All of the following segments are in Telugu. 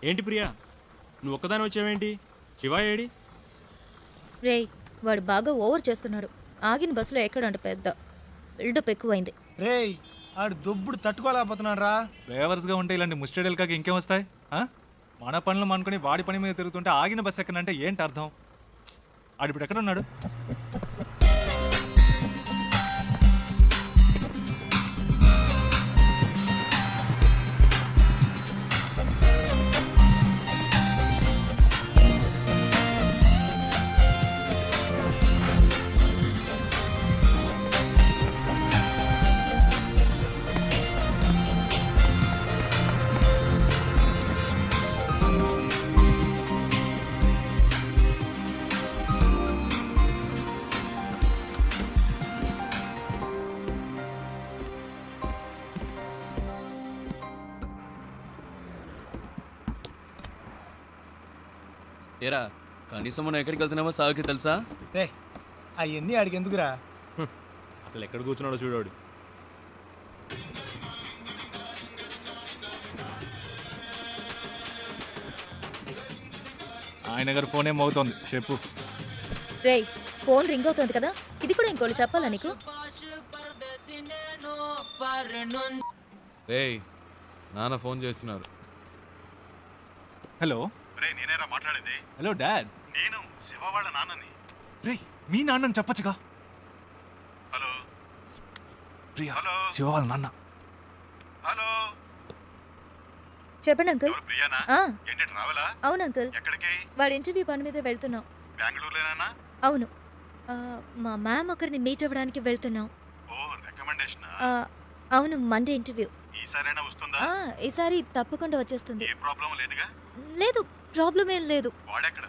ఏంటి ప్రియా, నువ్వు ఒక్కదాని వచ్చావేంటి? శివ ఏడి? రేయ్, వాడు బాగా ఓవర్ చేస్తున్నాడు. ఆగిన బస్సులో ఎక్కడంట పెద్ద బిల్డప్ ఎక్కువైంది. రేయ్ ఆడు దొబ్బుడు తట్టుకోలేకపోతున్నాడు రా. డ్రైవర్స్గా ఉంటే ఇలాంటి ముస్టడీలు కాక ఇంకేం వస్తాయి? మన పనులు అనుకుని వాడి పని మీద తిరుగుతుంటే ఆగిన బస్సు ఎక్కనంటే ఏంటి అర్థం? ఆడిప్పుడు ఎక్కడ ఉన్నాడు? ఏరా, కనీసం మనం ఎక్కడికి వెళ్తున్నామో సాగుకి తెలుసా? రే అవన్నీ ఆడికి ఎందుకురా? అసలు ఎక్కడ కూర్చున్నాడో చూడాడు. ఆయన గారు ఫోన్ ఏం అవుతోంది, చెప్పు. రేయ్, ఫోన్ రింగ్ అవుతుంది కదా, ఇది కూడా ఇంకోటి చెప్పాలా నీకు? రేయ్ నాన్న ఫోన్ చేస్తున్నారు. హలో. రే నేనేరా మాట్లాడేది? Hello dad. నేను శివ వాళ్ళ నాన్నని. రే మీ నాన్నని చెప్పచ్చుగా. హలో ప్రియా, హలో శివ వాళ్ళ నాన్న. హలో చెప్పండి అంకుల్. ఎవరు ప్రియానా? ఆ, ఏంటి రావాలా? అవును అంకుల్, ఎక్కడికి? వాడి ఇంటర్వ్యూ పని మీద వెళ్తున్నాం. బెంగళూరులోనా? అవును, మా మ్యామ్ ఒకరిని మీట్ అవ్వడానికి వెళ్తున్నాం. ఓ రికమెండేషన్. అవును, మండే ఇంటర్వ్యూ. ఈసారైనా వస్తుందా? ఈసారి తప్పకుండా వచ్చేస్తుంది. ఏ ప్రాబ్లం లేదుగా? లేదు, ప్రాబ్లం ఏం లేదు. వాడెక్కడ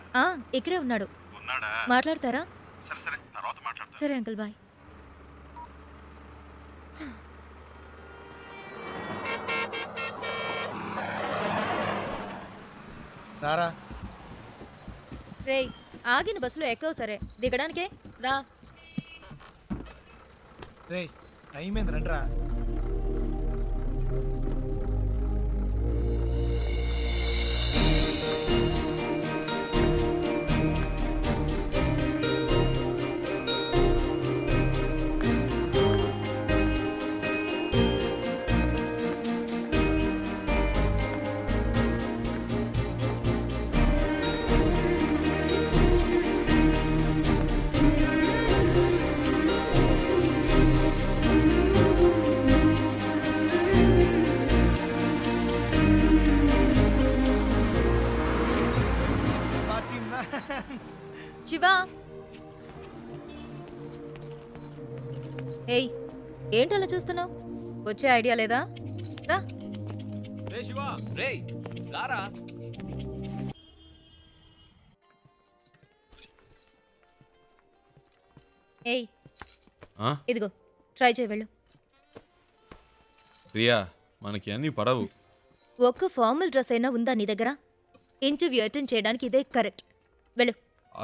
ఇక్కడే ఉన్నాడు. ఉన్నాడా? మాట్లాడతారా? సరే సరే తర్వాత మాట్లాడతా. సరే అంకుల్, బాయ్. రారా. రేయ్, ఆగిన బస్సులో ఎక్కవు సరే, దిగడానికే రా. రేయ్ టైం ఏంది రండిరా. శివా, ఏయ్, ఏంటలా చూస్తున్నావు? వచ్చే ఐడియా లేదా? రా. రే శివ, రే రారా. ఏయ్, ఇదిగో ట్రై చేయి, వెళ్ళు. ప్రియా మనకి అన్నీ పడవు. ఒక్క ఫార్మల్ డ్రెస్ అయినా ఉందా నీ దగ్గర? ఇంటర్వ్యూ అటెండ్ చేయడానికి ఇదే కరెక్ట్. వెళ్ళు.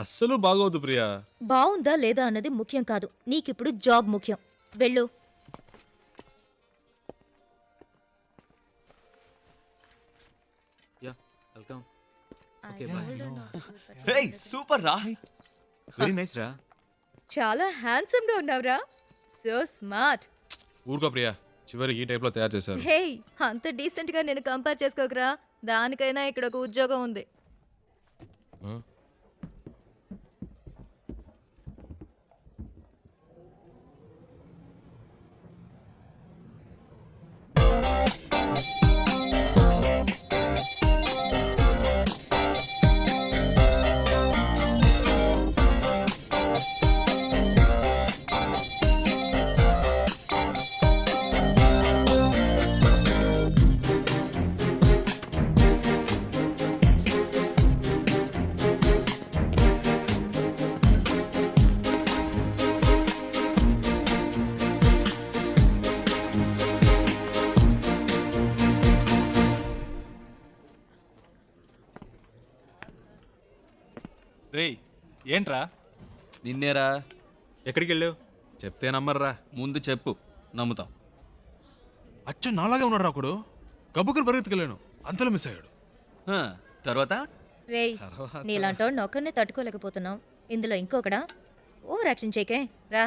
అస్సలు బాగోదు ప్రియా. బాగుందా లేదా అన్నది ముఖ్యం కాదు, నీకిప్పుడు జాబ్ ముఖ్యం. వెళ్ళు. Yeah welcome. రే సూపర్ రా. వెరీ నైస్ రా. చాలా హ్యాండ్సమ్ గా ఉన్నావురా. So smart. ఊరుకో ప్రియా, చివరికి ఈ టైప్లో తయారు చేశారు. హే, అంత డీసెంట్ గా నేను కంపేర్ చేసుకోకరా. దానికైనా ఇక్కడ ఒక ఉద్యోగం ఉంది. రేయ్ ఏంట్రా? నిన్నేరా. ఎక్కడికి వెళ్ళావు? చెప్తే నమ్మర్రా. ముందు చెప్పు, నమ్ముతాం. అచ్చు నాలాగే ఉన్నాడు ఒకడు. గబ్బుకుని పరిగెత్తుకెళ్ళాను, అంతలో మిస్ అయ్యాడు. తర్వాత రేయ్ నీలాంటోడిని ఒక్కరినే తట్టుకోలేకపోతున్నావు ఇందులో ఇంకొకడా ఓవర్ యాక్షన్ చేయకే రా.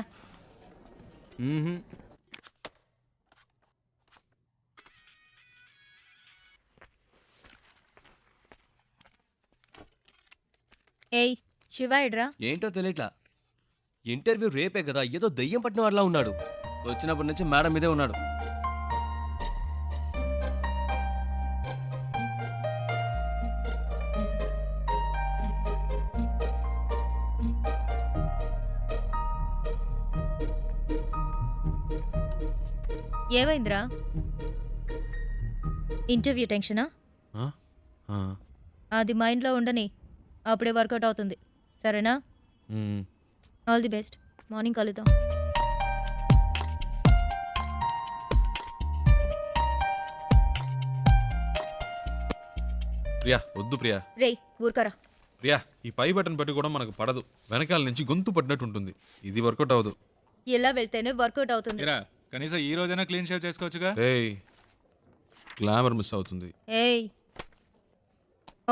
ఏయ్ శివాయిడ్రా. ఏంటో తెలియట్లా. ఇంటర్వ్యూ రేపే కదా, ఏదో దయ్యం పట్టిన వాళ్ళ ఉన్నాడు. వచ్చినప్పటి నుంచి మేడం మీదే ఉన్నాడు. ఏమైందిరా? ఇంటర్వ్యూ టెన్షనా? ఆ? ఆ. అది మైండ్లో ఉండని, అప్పుడే వర్కౌట్ అవుతుంది. సరేనా? మ్మ్. All the best. మార్నింగ్ కలుద్దాం. ప్రియా వద్దు ప్రియా. రేయ్ ఊరుకరా. ప్రియా ఈ పై బటన్ పట్టి కూడా మనకు పడదు, వెనకాల నుంచి గొంతు పడినట్టు ఉంటుంది. ఇది వర్కౌట్ అవ్వదు. ఇలా వెళ్తేనే వర్కౌట్ అవుతుంది. ఇరా కనీసం ఈ రోజైనా క్లీన్ షేవ్ చేసుకోవచ్చుగా. ఏయ్ గ్లామర్ మిస్ అవుతుంది. ఏయ్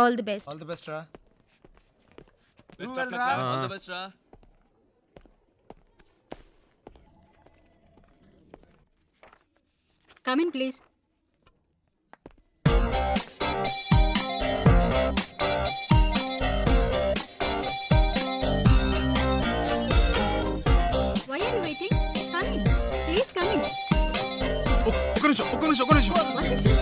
all the best. All the best రా. All the best రా. Come in, please. Why are you waiting? Come in. Please come in. ఒక్క నిమిషం. What is it?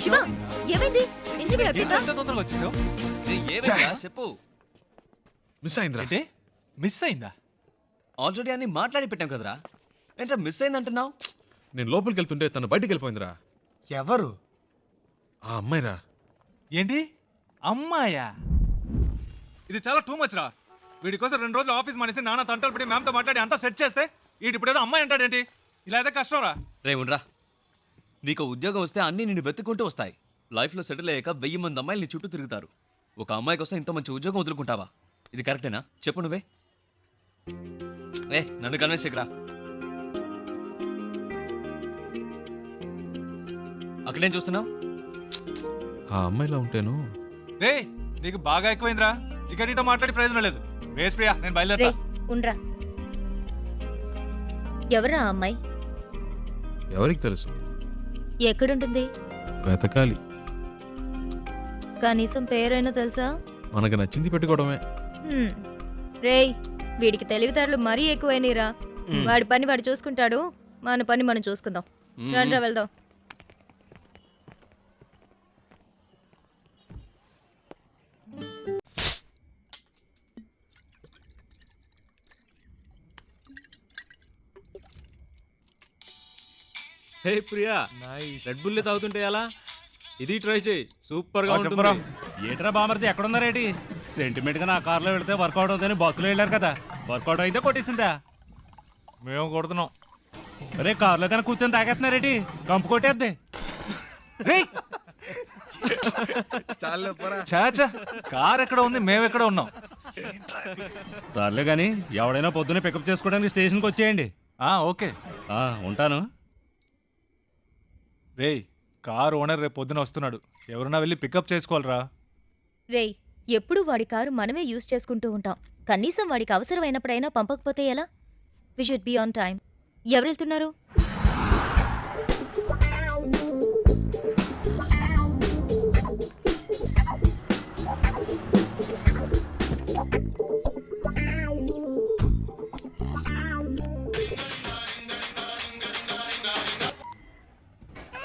శివ ఏమైంది? ఇంటర్వ్యూ అయిపోయిందా? ఎంత తొందరగా వచ్చేసావు? రేయ్, ఏమైందిరా? చెప్పు. మిస్ అయిందిరా. ఏంటి మిస్ అయిందా? ఆల్రెడీ అన్ని మాట్లాడి పెట్టాం కదరా. ఏంట్రా మిస్ అయిందంటున్నావు? నేను లోపలికి వెళ్తుంటే తను బయటికి వెళ్ళిపోయిందిరా. ఎవరు? ఆ అమ్మాయిరా. ఏంటి అమ్మాయా? ఇది చాలా టూ మచ్ రా. వీడి కోసం 2 రోజులు ఆఫీస్ మానేసి నాన్న తంటలు పడి మ్యామ్తో మాట్లాడి అంతా సెట్ చేస్తే వీడి ఇప్పుడు ఏదో అమ్మాయి అంటాడేంటి? ఇలా అయితే కష్టం రా. రే ఉండరా. నీకు ఉద్యోగం వస్తే అన్నీ నిన్ను వెతుక్కుంటూ వస్తాయి. లైఫ్లో సెటిల్ అయ్యాక 1000 మంది అమ్మాయిలు నీ చుట్టూ తిరుగుతారు. ఒక అమ్మాయి కోసం ఇంత మంచి ఉద్యోగం వదులుకుంటావా? ఇది కరెక్టేనా? చెప్పు నువ్వే. నన్ను కన్విన్స్ చేయకురా. అక్కడేం చూస్తున్నావు? ఆ అమ్మాయిలా ఉంటేను. రే నీకు బాగా ఎక్కువైందిరా. ఇక నీతో మాట్లాడి ప్రయోజనం లేదు. వేస్ ప్రియా, నేను బయలుదేరా. రేయ్ ఉండ్రా. ఎవరా ఆ అమ్మాయి? ఎవరికి తెలుసు? ఎక్కడుంటుంది? బ్రతకాలి. కనీసం పేరైనా తెలుసా? మనకు నచ్చింది పెట్టుకోవడమే. రేయ్ వీడికి తెలివితేటలు మరీ ఎక్కువైనరా. వాడి పని వాడు చూసుకుంటాడు, మన పని మనం చూసుకుందాం. రండ్రా వెళ్దాం. హే ప్రియా, రెడ్ బుల్ తాగుతుంటే ఎలా? ఇది ట్రై చేయి, సూపర్ గా ఉంటుంది. ఏట్రా బామర్ది ఎక్కడున్నారేటి? సెంటిమెంట్ గా నా కార్లో వెళ్తే వర్కౌట్ అవుతుందని బస్సులో వెళ్ళారు కదా, వర్కౌట్ అయితే కొట్టేసిందా? మేము కొడుతున్నాం. అరే కార్లో కానీ కూర్చొని తాగేస్తున్నారేటి? కంపు కొట్టేద్ది. చాచా కార్ ఎక్కడ ఉంది, మేము ఎక్కడ ఉన్నాం? సర్లే కానీ ఎవడైనా పొద్దున్నే పికప్ చేసుకోవడానికి స్టేషన్కి వచ్చేయండి. ఓకే ఉంటాను. రేయ్ కార్ ఓనర్ రేపు పొద్దున వస్తున్నాడు, ఎవరన్నా వెళ్ళి పికప్ చేసుకోవాలరా. రేయ్ ఎప్పుడు వాడి కారు మనమే యూజ్ చేసుకుంటూ ఉంటాం. కనీసం వాడికి అవసరమైనప్పుడైనా పంపకపోతే ఎలా? We should be on time. ఎవరు వెళ్తున్నారు?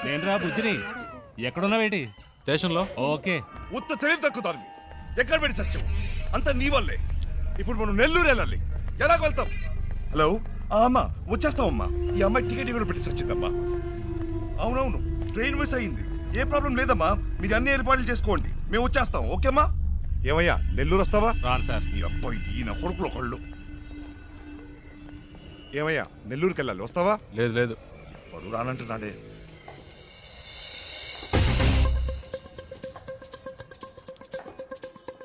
నేనురా బుజ్జిని. ఎక్కడున్నావేటి? స్టేషన్లో. ఓకే. ఉత్త తెలివి తక్కుతారు. ఎక్కడ పెట్టి సత్యం అంత నీ వల్లే. ఇప్పుడు మనం నెల్లూరు వెళ్ళాలి, ఎలాగ వెళ్తాం? హలో అమ్మా, వచ్చేస్తామమ్మా. ఈ అమ్మాయి టికెట్ కూడా పెట్టి సచ్చిందమ్మా. అవునవును, ట్రైన్ మిస్ అయ్యింది. ఏ ప్రాబ్లం లేదమ్మా, మీరు అన్ని ఏర్పాట్లు చేసుకోండి, మేము వచ్చేస్తాం. ఓకేమ్మా? ఏమయ్యా నెల్లూరు వస్తావా? రాను సార్. ఈ అబ్బాయి ఈయన కొడుకులు ఒకళ్ళు. ఏమయ్యా నెల్లూరుకి వెళ్ళాలి, వస్తావా? లేదు. ఎవరు రానంటున్నాడే.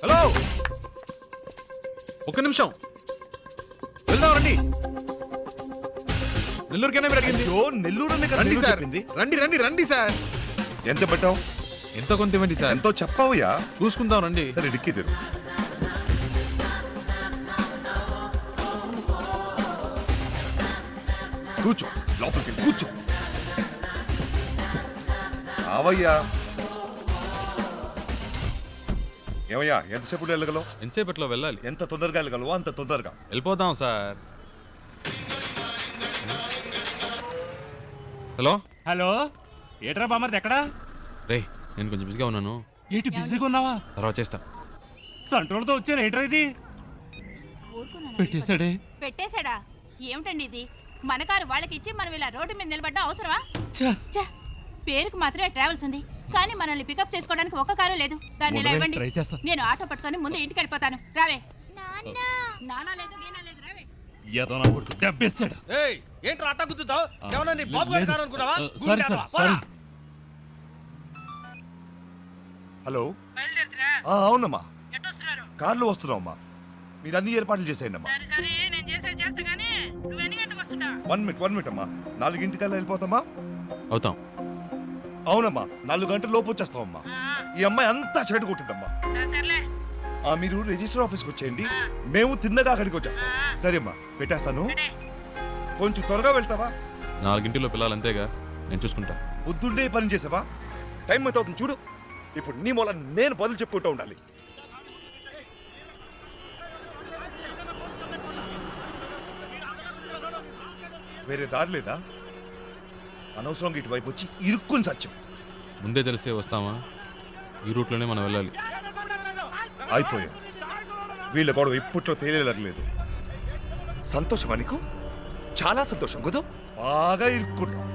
హలో, ఒక్క నిమిషం, వెళ్దాం రండి. నెల్లూరుకైనా మీరు అడిగింది. అయ్యో, నెల్లూరు అని కదా రండి నేను సార్, చెప్పింది. రండి రండి రండి సార్. ఎంత పెట్టావు? ఎంతో కొంత ఇవ్వండి సార్. ఎంతో చెప్పావుయా? చూసుకుందాం రండి. సరే డిక్కీ తెరు. కూర్చో, లోపలికి వెళ్ళి కూర్చో. అవయ్యా. ఏమయ్యా, ఎంతసేపు వెళ్ళగలవు? ఎంతసేపట్లో వెళ్ళాలి? ఎంత తొందరగా వెళ్ళగలవో అంత తొందరగా. వెళ్ళిపోదాం సార్. హలో హలో, ఏట్రా బామర్ది ఎక్కడా? రే, నేను కొంచెం బిజీగా ఉన్నాను, ఏంటి బిజీగా ఉన్నావా? తర్వాత చేస్తా. సంట్రోల్తో వచ్చాను, ఏట్రా ఇది? పెట్టేశాడే. పెట్టేశాడా? ఏమిటండి ఇది? మన కారు వాళ్ళకి ఇచ్చి మనం ఇలా రోడ్డు మీద నిలబడ్డా అవసరమా? ఛ! పేరుకు మాత్రమే ట్రావెల్స్ ఉంది, కానీ మనల్ని పికప్ చేసుకోవడానికి ఒక్క కారు లేదు. దాన్ని ఇలా ఇవ్వండి, ట్రై చేస్తా. నేను ఆటో పట్టుకొని ముందు ఇంటికి వెళ్ళిపోతాను. రావే. నానా లేదు, గీనా లేదు, రావే. ఏదో నా కొడుకు దెబ్బేశాడు. ఏంట్రా అట్టా గుద్దుతావు? ఏమన్నా నీ లేదు. బాబు గారి కారు అనుకున్నావా? Sorry sir, sorry. హలో, అవునమ్మా, కార్లో వస్తున్నావమ్మా. మీరు అన్ని ఏర్పాట్లు చేసేయండి అమ్మా. 1 మినిట్ అమ్మా. 4 వెళ్ళిపోతామా? అవుతాం. అవునమ్మా, 4 గంటల లోపు వచ్చేస్తామమ్మా. ఈ అమ్మాయి అంతా చెడు కొట్టిందమ్మా. మీరు రిజిస్టర్ ఆఫీస్కి వచ్చేయండి, మేము తిన్నగా అక్కడికి వచ్చేస్తాం. సరే అమ్మా, పెట్టేస్తాను. కొంచెం త్వరగా వెళ్తావా? 4 పిల్లలు అంతేగా, నేను చూసుకుంటా. పొద్దున్నే పని చేసావా? టైం ఎంత అవుతుంది చూడు. ఇప్పుడు నీ మూల నేను బదులు చెప్పుకుంటూ ఉండాలి. వేరే దారి లేదా? అనవసరంగా ఇటువైపు వచ్చి ఇరుక్కుని సత్యం. ముందే తెలిసే వస్తామా? ఈ రూట్లోనే మనం వెళ్ళాలి. అయిపోయాం. వీళ్ళ గొడవ ఇప్పట్లో తేలేదు. సంతోషమా నీకు? చాలా సంతోషం కదా. బాగా ఇరుక్కున్నాం.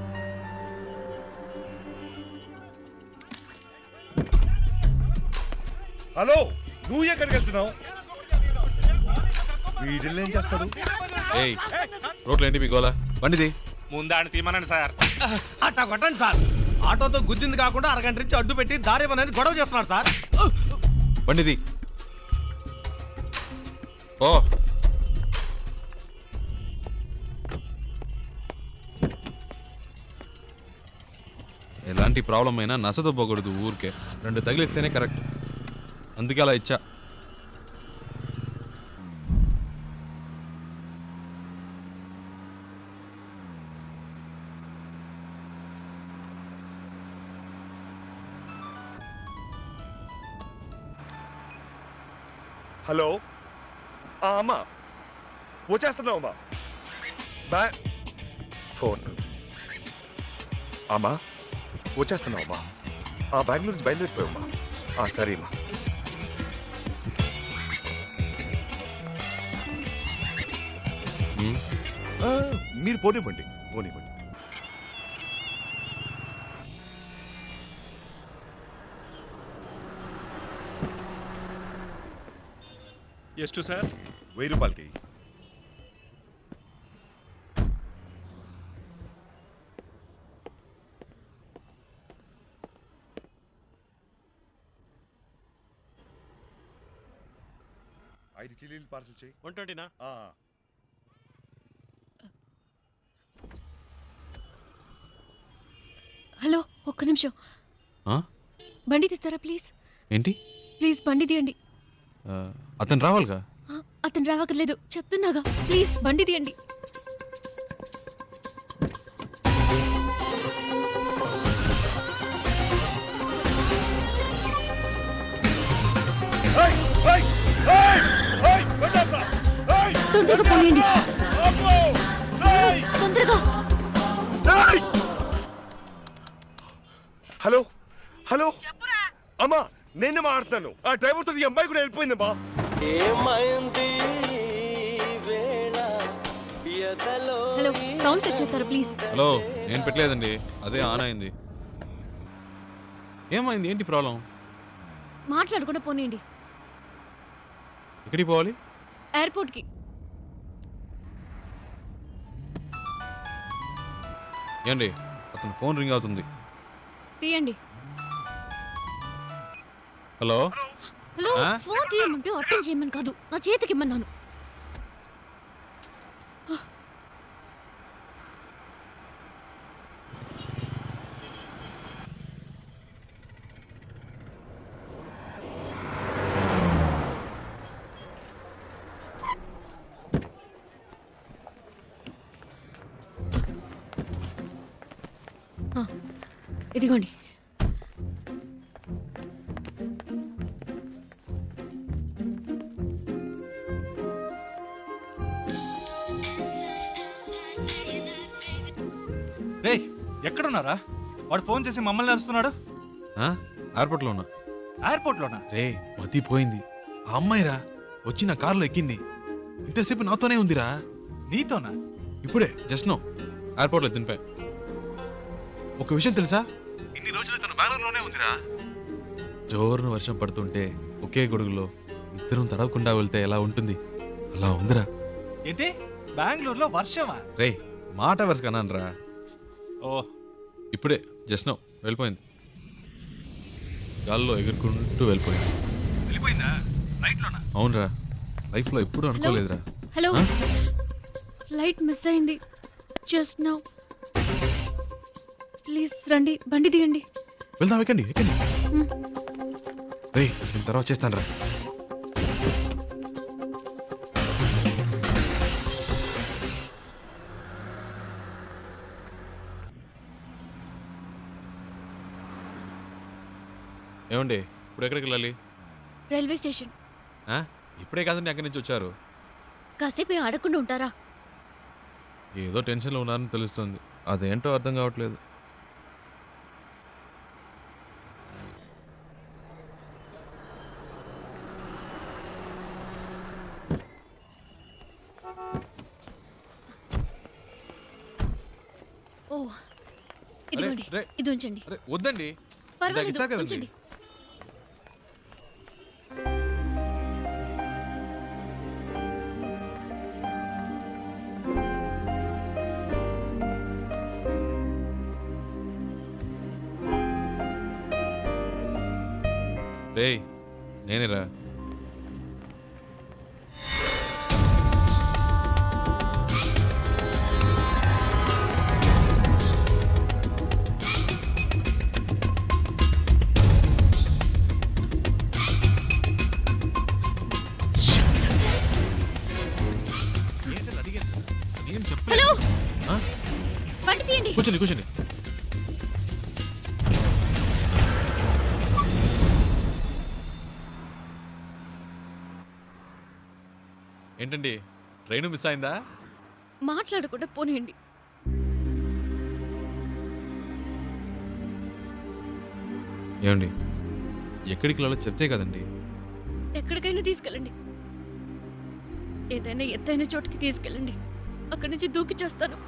హలో, నువ్వు ఎక్కడికి వెళ్తున్నావు? వీడిల్ని ఏం చేస్తాడు? ఏయ్, రోడ్లు ఏంటి మీ గోలా? బండిది. ముందాన్ని తీమనండి సార్. అట్టా కొట్టండి సార్. ఆటోతో గుద్దింది కాకుండా అరగంట నుంచి అడ్డు పెట్టి దారి అనేది గొడవ చేస్తున్నాడు సార్. బండిది. ఓ, ఎలాంటి ప్రాబ్లం అయినా నసదొబ్బకూడదు ఊరికే. 2 తగిలిస్తేనే కరెక్ట్. అందుకే అలా ఇచ్చా. హలో, అమ్మా వచ్చేస్తున్నావు అమ్మా. ఫోన్ అమ్మా, వచ్చేస్తున్నావు అమ్మా. బెంగళూరు నుంచి బయలుదేరిపోయామ్మా. సరే అమ్మా. మీరు పోనివ్వండి. ಎಷ್ಟು సార్? 1000 రూపాయలకి. ఐదు కిలోలు పార్సల్ చేయి. 120నా? హలో, ఒక్క నిమిషం. ఆ? బండి తీస్తారా ప్లీజ్? ఏంటి? ప్లీజ్ బండి తీయండి. అతను రావాలిగా. అతను రావక్కర్లేదు, చెప్తున్నాగా. ప్లీజ్ బండి తీయండి. తొందరగా పోయండి, తొందరగా. హలో హలో అమ్మా, నేనే మాట్లాడుతాను. ఆ డ్రైవర్తో ఈ అమ్మాయి కూడా వెళ్ళిపోయిందమ్మా. హలో, సౌండ్ సెట్ చేస్తారా ప్లీజ్? హలో, నేను పెట్టలేదండి, అదే ఆన్ అయింది. ఏమైంది? ఏంటి ప్రాబ్లం? మాట్లాడకుండా పోనీయండి. ఎక్కడికి పోవాలి? ఎయిర్పోర్ట్కి. ఏండి, అతను ఫోన్ రింగ్ అవుతుంది. తీయండి. హలో, హలో ఫోన్ తీయమంటే అటెండ్ చేయమని కాదు నా చేతికి ఇమ్మన్నాను. ఇదిగోండి. రే ఎక్కడున్నారా? వాడు ఫోన్ చేసి మమ్మల్ని అరుస్తున్నాడు. ఎయిర్పోర్ట్లో ఉన్నా. ఎయిర్పోర్ట్లోనా? రే మతి పోయింది. ఆ అమ్మాయిరా వచ్చి నా కారులో ఎక్కింది. ఇంతసేపు నాతోనే ఉందిరా. నీతోనా? ఇప్పుడే జస్ట్ నో ఎయిర్పోర్ట్లో దింపా. ఒక విషయం తెలుసా, ఇన్ని రోజులు తను బెంగళూరులోనే ఉందిరా. జోరున వర్షం పడుతుంటే ఒకే గొడుగులో ఇద్దరం తడవకుండా వెళ్తే ఎలా ఉంటుంది అలా ఉందిరా. ఏంటి బెంగళూరులో వర్షమా? రే మాట వరుస కన్నానరా. ఓ ఇప్పుడే జస్ట్ నో వెళ్ళిపోయింది. గాల్లో ఎగురుకుంటూ వెళ్ళిపోయింది. వెళ్ళిపోయిందా? ఫ్లైట్లోనా? అవునరా, లైఫ్లో ఎప్పుడూ అనుకోలేదురా. హలో ఫ్లైట్ మిస్ అయింది జస్ట్ నౌ. ప్లీజ్ రండి, బండి దిగండి. వెళ్దాం, ఎక్కండి ఎక్కండి. రే నేను తర్వాత చేస్తాను రా. ఏమండి ఇప్పుడు ఎక్కడికి వెళ్ళాలి? Railway station. ఇప్పుడే కాదండి అక్కడి నుంచి వచ్చారు. కాసేపు ఆడకుండా ఉంటారా? ఏదో టెన్షన్లో ఉన్నారని తెలుస్తుంది. అదేంటో అర్థం కావట్లేదు. ఓ ఇదిగోండి, రే. ఇది ఉంచండి. అరే వద్దండి, పర్వాలేదు, ఇచ్చారు కదండి. ఉంచండి. రే నేనేరా. హలో బండి తీయండి. కూర్చోండి కూర్చోండి. ఏంటండి ట్రైన్ మిస్ అయిందా? మాట్లాడకుండా పోనీయండి. ఏమండి ఎక్కడికి వెళ్ళాలో చెప్తే కదండి. ఎక్కడికైనా తీసుకెళ్ళండి. ఏదైనా ఎత్తైన చోటుకి తీసుకెళ్ళండి. అక్కడి నుంచి దూకి చేస్తాను.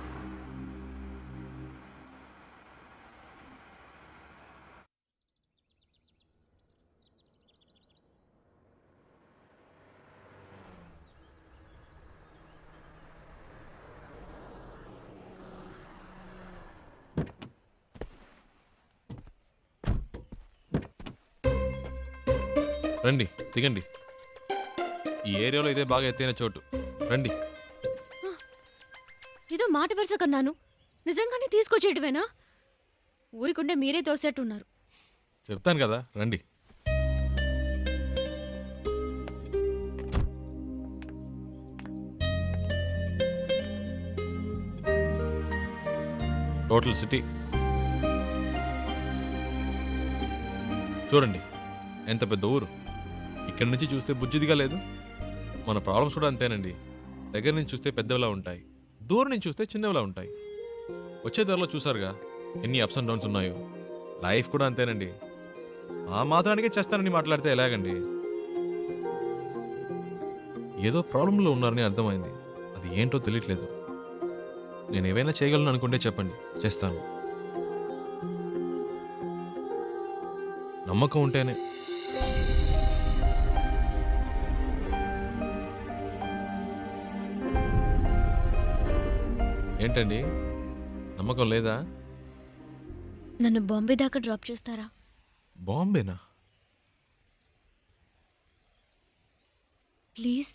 రండి దిగండి. ఈ ఏరియాలో ఇదే బాగా ఎత్తైన చోటు. రండి. ఏదో మాట వరుస కన్నాను, నిజంగానే తీసుకొచ్చేయటమేనా? ఊరికుండే మీరే తోసేట్టున్నారు. చెప్తాను కదా రండి. టోటల్ సిటీ చూడండి, ఎంత పెద్ద ఊరు. ఇక్కడి నుంచి చూస్తే బుజ్జిదిగా లేదు. మన ప్రాబ్లమ్స్ కూడా అంతేనండి. దగ్గర నుంచి చూస్తే పెద్దవిలా ఉంటాయి, దూరం నుంచి చూస్తే చిన్నవిలా ఉంటాయి. వచ్చే ధరలో చూసారుగా ఎన్ని అప్స్ అండ్ డౌన్స్ ఉన్నాయో. లైఫ్ కూడా అంతేనండి. ఆ మాత్రానికే చేస్తానని మాట్లాడితే ఎలాగండి? ఏదో ప్రాబ్లంలో ఉన్నారని అర్థమైంది. అది ఏంటో తెలియట్లేదు. నేను ఏవైనా చేయగలను అనుకుంటే చెప్పండి, చేస్తాను. నమ్మకం ఉంటేనే. ఏంటండి నమ్మకం లేదా? నన్ను బాంబే దాకా డ్రాప్ చేస్తారా? బాంబేనా? ప్లీజ్.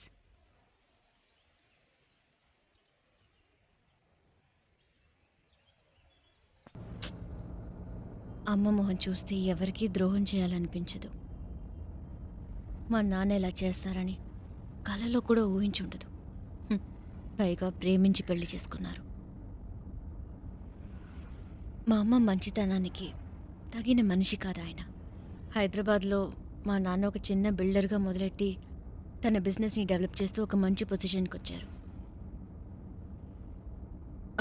అమ్మ మొహం చూస్తే ఎవరికీ ద్రోహం చేయాలనిపించదు. మా నాన్న ఇలా చేస్తారని కలలో కూడా ఊహించుండదు. పైగా ప్రేమించి పెళ్లి చేసుకున్నారు. మా అమ్మ మంచితనానికి తగిన మనిషి కాదు ఆయన. హైదరాబాద్లో మా నాన్న ఒక చిన్న బిల్డర్గా మొదలెట్టి తన బిజినెస్ని డెవలప్ చేస్తూ ఒక మంచి పొజిషన్కి వచ్చారు.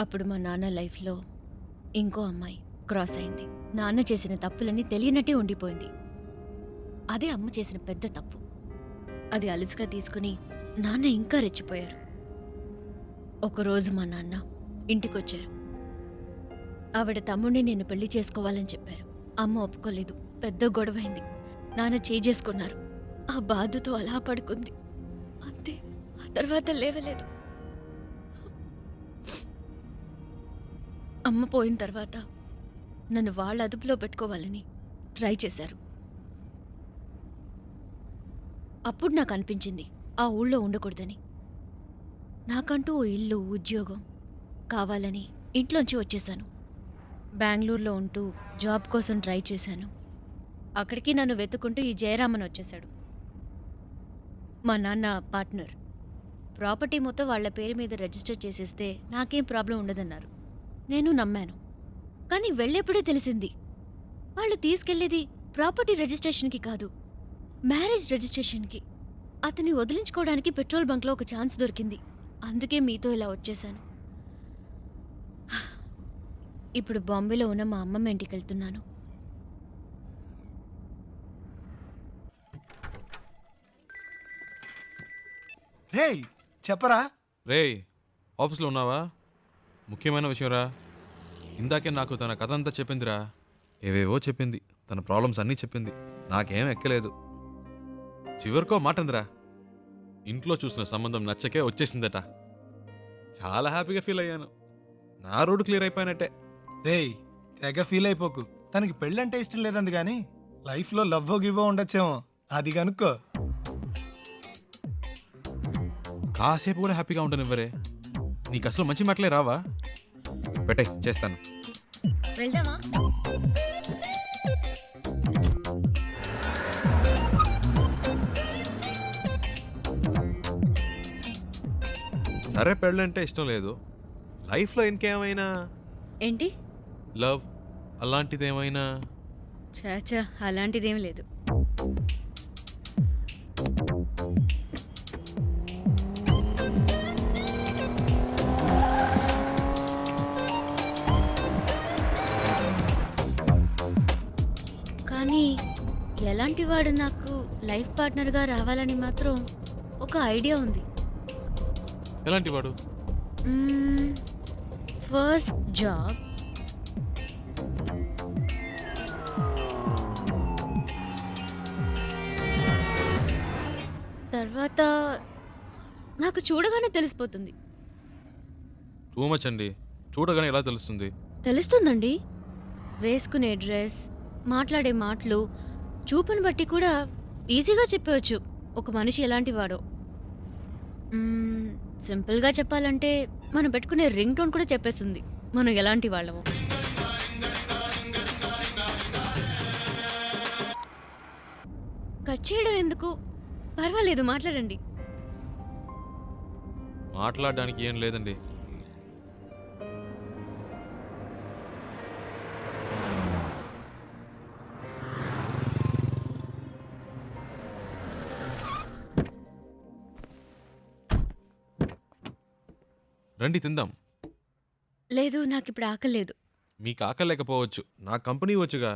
అప్పుడు మా నాన్న లైఫ్లో ఇంకో అమ్మాయి క్రాస్ అయింది. నాన్న చేసిన తప్పులన్నీ తెలియనట్టే ఉండిపోయింది. అదే అమ్మ చేసిన పెద్ద తప్పు. అది అలుసుగా తీసుకుని నాన్న ఇంకా రెచ్చిపోయారు. ఒకరోజు మా నాన్న ఇంటికొచ్చారు. ఆవిడ తమ్ముడిని నేను పెళ్లి చేసుకోవాలని చెప్పారు. అమ్మ ఒప్పుకోలేదు. పెద్ద గొడవైంది. నాన్న చేసుకున్నారు. ఆ బాధతో అలా పడుకుంది. అంతే. ఆ తర్వాత లేవలేదు. అమ్మ పోయిన తర్వాత నన్ను వాళ్ళ అదుపులో పెట్టుకోవాలని ట్రై చేశారు. అప్పుడు నాకు అనిపించింది ఆ ఊళ్ళో ఉండకూడదని. నాకంటూ ఓ ఇల్లు, ఉద్యోగం కావాలని ఇంట్లోంచి వచ్చేశాను. బెంగళూరులో ఉంటూ జాబ్ కోసం ట్రై చేశాను. అక్కడికి నన్ను వెతుకుంటూ ఈ జయరామన్ వచ్చేశాడు. మా నాన్న పార్ట్నర్. ప్రాపర్టీ మొత్తం వాళ్ళ పేరు మీద రిజిస్టర్ చేసేస్తే నాకేం ప్రాబ్లం ఉండదన్నారు. నేను నమ్మాను. కానీ వెళ్ళేప్పుడే తెలిసింది వాళ్ళు తీసుకెళ్లేది ప్రాపర్టీ రిజిస్ట్రేషన్కి కాదు, మ్యారేజ్ రిజిస్ట్రేషన్కి. అతన్ని వదిలించుకోవడానికి పెట్రోల్ బంక్లో ఒక ఛాన్స్ దొరికింది. అందుకే మీతో ఇలా వచ్చేశాను. ఇప్పుడు బాంబేలో ఉన్న మా అమ్మమ్మ ఇంటికి వెళ్తున్నాను. రేయ్ చెప్పరా. రేయ్ ఆఫీస్లో ఉన్నావా? ముఖ్యమైన విషయం రా. ఇందాకే నాకు తన కథ అంతా చెప్పిందిరా. ఏవేవో చెప్పింది. తన ప్రాబ్లమ్స్ అన్నీ చెప్పింది. నాకేం ఎక్కలేదు. చివరికో మాటందిరా, ఇంట్లో చూసిన సంబంధం నచ్చకే వచ్చేసిందట. చాలా హ్యాపీగా ఫీల్ అయ్యాను. నా రోడ్డు క్లియర్ అయిపోయినట్టే. రేయ్ తెగ ఫీల్ అయిపోకు. తనకి పెళ్ళంటే ఇష్టం లేదంది కానీ లైఫ్లో లవ్వో గివ్వో ఉండొచ్చేమో. అది కనుక్కో. కాసేపు కూడా హ్యాపీగా ఉండనివ్వరే. నీకు అసలు మంచి మాటలే రావా? పెట్టే, చేస్తాను. వెళ్దామా? సరే పెళ్ళంటే ఇష్టం లేదు. లైఫ్లో ఇంకేమైనా ఏంటి? లవ్ అలాంటిదేమైనా? చాచా, అలాంటిదేం లేదు. కానీ ఎలాంటి వాడు నాకు లైఫ్ పార్ట్నర్గా రావాలని మాత్రం ఒక ఐడియా ఉంది. ఎలాంటి వాడు? ఫస్ట్ జాబ్, తర్వాత నాకు చూడగానే తెలిసిపోతుంది. టూ మచ్ అండి. చూడగానే ఎలా తెలుస్తుంది? తెలుస్తుందండి. వేసుకునే డ్రెస్, మాట్లాడే మాటలు, చూపుని బట్టి కూడా ఈజీగా చెప్పవచ్చు ఒక మనిషి ఎలాంటి వాడో. సింపుల్గా చెప్పాలంటే మనం పెట్టుకునే రింగ్ టోన్ కూడా చెప్పేస్తుంది మనం ఎలాంటి వాళ్ళమో. కట్ చేయడం ఎందుకు? పర్వాలేదు, మాట్లాడండి. మాట్లాడడానికి ఏం లేదండి. రండి తిందాం. లేదు, నాకు ఇప్పుడు ఆకలేదు. మీకు ఆకలేకపోవచ్చు, నా కంపెనీ వచ్చుగా.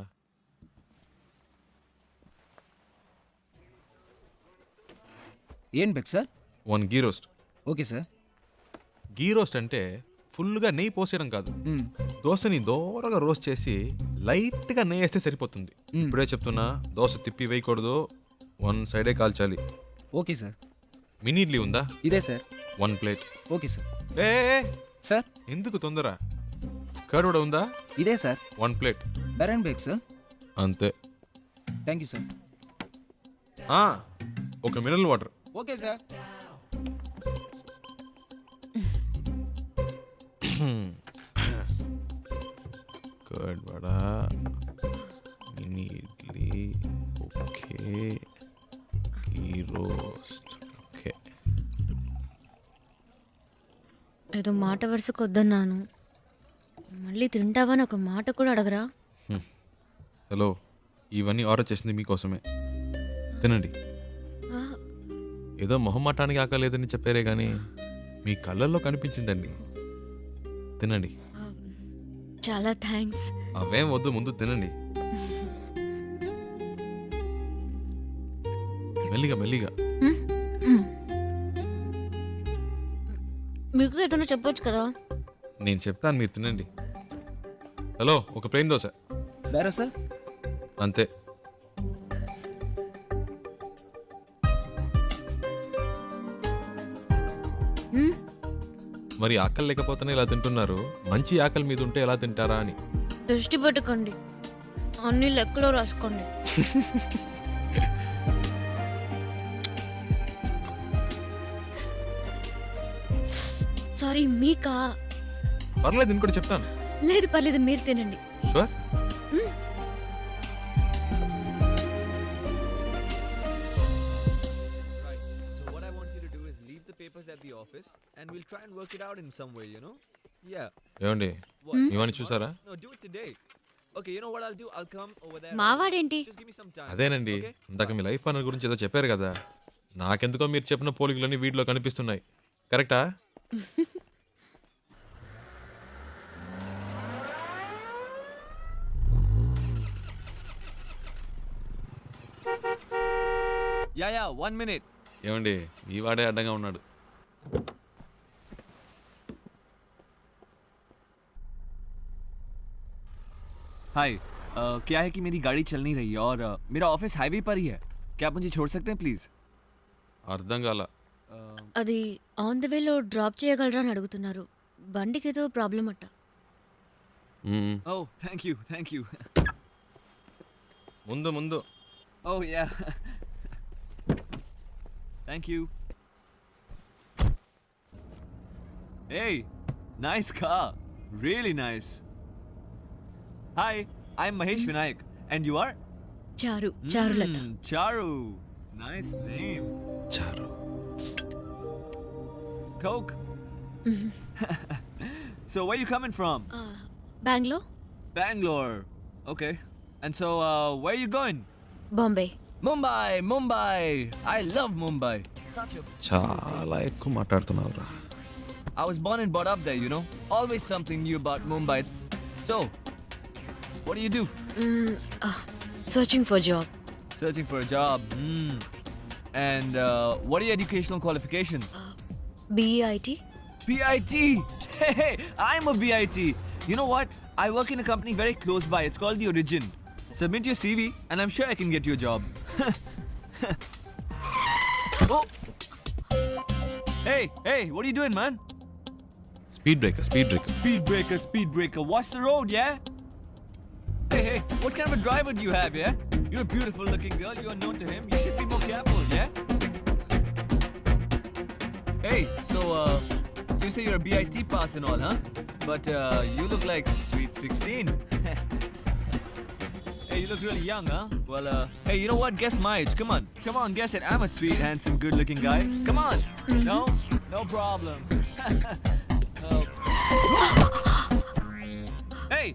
ఏం బెక్ sir? 1 ghee roast. Okay sir. Ghee roast అంటే ఫుల్గా నెయ్యి పోసేయడం కాదు. దోశని దోరగా రోస్ట్ చేసి లైట్గా నెయ్యి వేస్తే సరిపోతుంది. ఇప్పుడే చెప్తున్నా, దోశ తిప్పి వేయకూడదు, 1 సైడే కాల్చాలి. Okay sir. మినీ ఇడ్లీ ఉందా? ఇదే సార్. 1 ప్లేట్. Okay sir. ఏ సార్, ఎందుకు తొందర? కర్డ్ కూడా ఉందా? ఇదే సార్. 1 ప్లేట్. బెరన్ బేక్ సార్. అంతే. Thank you sir. ఒక mineral water okay sir. Curd vada, mini idli, okay, ghee roast, okay. ఏదో మాట వరుసకు వద్దన్నాను, మళ్ళీ తింటావని ఒక మాట కూడా అడగరా? హలో, ఇవన్నీ ఆర్డర్ చేసింది మీకోసమే, తినండి. ఆ, ఏదో మొహమాటానికి ఆకలేదని చెప్పారే కానీ మీ కళ్ళల్లో కనిపించిందండి. తినండి. చాలా థ్యాంక్స్. అవేం వద్దు, ముందు తినండి. మెల్లిగా మెల్లిగా. మీకు ఏదైనా చెప్పొచ్చు కదా. నేను చెప్తాను, మీరు తినండి. హలో, ఒక ప్లేన్ దోశ బేరా సార్. అంతే. మరి ఆకలి లేకపోతేనే ఇలా తింటున్నారు, మంచి ఆకలి మీద ఉంటే ఎలా తింటారా అని. దృష్టి పెట్టుకోండి, అన్ని లెక్కలో రాసుకోండి. సారీ, మీకా? పర్లేదు, ఇంకోటి చెప్తాను. లేదు పర్లేదు, మీరు తినండి. Sure. So what I want you to do is leave the papers at the office and we'll try and work it out in some way, you know? Yeah. ఏమండి, ఇవన్నీ చూసారా? No, do it today. Okay, you know what I'll do? I'll come over there. మావాడేంటి? Just give me some time. అదేనండి, ఇందాక మీ లైఫ్ పార్ట్నర్ గురించి ఏదో చెప్పారు కదా, నాకెందుకో మీరు చెప్పిన పోలికలన్నీ వీటిలో కనిపిస్తున్నాయి. కరెక్టా? Yeah, 1 minute. ఏమండి, ఈ వాడే అడ్డంగా ఉన్నాడు. हाय, क्या है कि मेरी गाड़ी चल नहीं रही है और मेरा ऑफिस हाईवे पर ही है. क्या आप मुझे छोड़ सकते हैं प्लीज? అర్థం కాల. అది ఆన్ ద వేలో డ్రాప్ చేయగలరా అని అడుగుతున్నారు. బండికి ఏదో ప్రాబ్లం అట్ట. Oh, thank you. ముందు ముందు. Oh yeah. Thank you. Hey, nice car. Really nice. Hi, I'm Mahesh Vinayak. And you are? Charulata. Charu. Nice name. చారు. Coke. So where you coming from? Bengaluru. Bangalore. Okay. And so where are you going? Bombay. Mumbai. I love Mumbai. చాలా ఎక్కువ మాట్లాడుతున్నావురా. I was born and brought up there, you know. Always something new about Mumbai. So, what do you do? Searching for job. Searching for a job. And what are your educational qualifications? BEIT. BIT. Hey, I'm a BIT. You know what? I work in a company very close by. It's called The Origin. Submit your CV and I'm sure I can get you a job. Oh. Hey, what are you doing, man? Speed breaker. Speed breaker. Watch the road, yeah? Hey, what kind of a driver do you have, yeah? You're a beautiful looking girl. You are known to him. You should be more careful, yeah? Hey, so, you say you're a BIT pass and all, huh? But, you look like sweet 16. Hey, you look really young, huh? Well, hey, you know what? Guess my age. Come on, guess it. I'm a sweet, handsome, good-looking guy. Come on. No problem. Hey,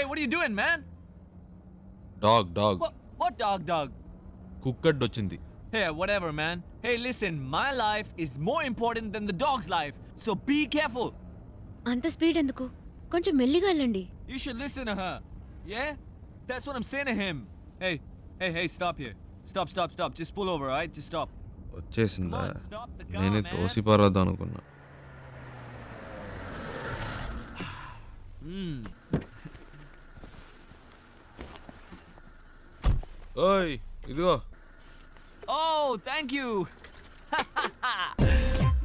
what are you doing, man? Dog. What dog? Cooked వచ్చింది. Hey, whatever, man. Hey, listen, my life is more important than the dog's life, so be careful. అంత స్పీడ్ ఎందుకు? కొంచెం మెల్లిగా వెళ్ళండి. You should listen to her. Yeah? That's what I'm saying to him. Hey, stop here. Stop. Just pull over, alright? Just stop. వచ్చేసిందా? నేనే తోసి పారద్దాం అనుకున్నా. ఓయ్, ఇదిగో. Oh, thank you.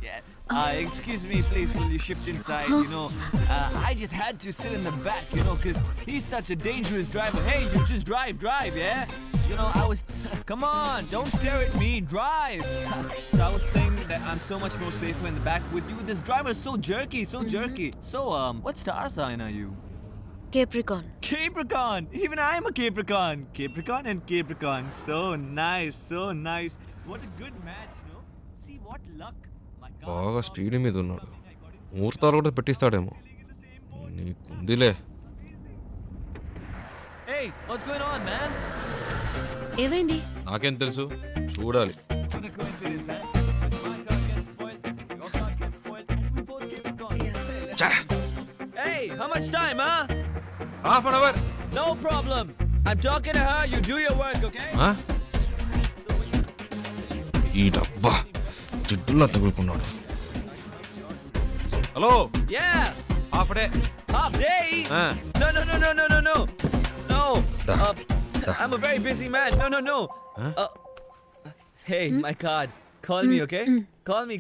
Yeah. Excuse me, please, will you shift inside? You know, I just had to sit in the back, you know, because he's such a dangerous driver. Hey, you just drive, yeah? You know, I was Come on, don't stare at me. Drive. So I was saying that I'm so much more safer in the back with you. This driver is so jerky, so jerky. So, what star sign are you? Capricorn. Capricorn. Even I am a Capricorn. Capricorn and Capricorn. So nice, so nice. What a good match, no? See what luck. My God. బాగా స్పీడ్ మీద ఉన్నాడు. ముహూర్తాలు కూడా పెట్టిస్తాడేమో. నీకుందిలే. Hey, what's going on, man? ఏమైంది? నాకేం తెలుసు, చూడాలి. What a coincidence, huh? Because my car gets spoiled, your car gets spoiled, and we both Capricorn. Hey, how much time, huh? Half an hour. No problem. I'm talking to her. You do your work, okay? ఈ డబ్బా జిడ్డులా తగులుకున్నాడు. Hello. Yeah. Half day. Half day? No. No. I'm a very busy man. No. Hey, my card. Call me, okay? Call me.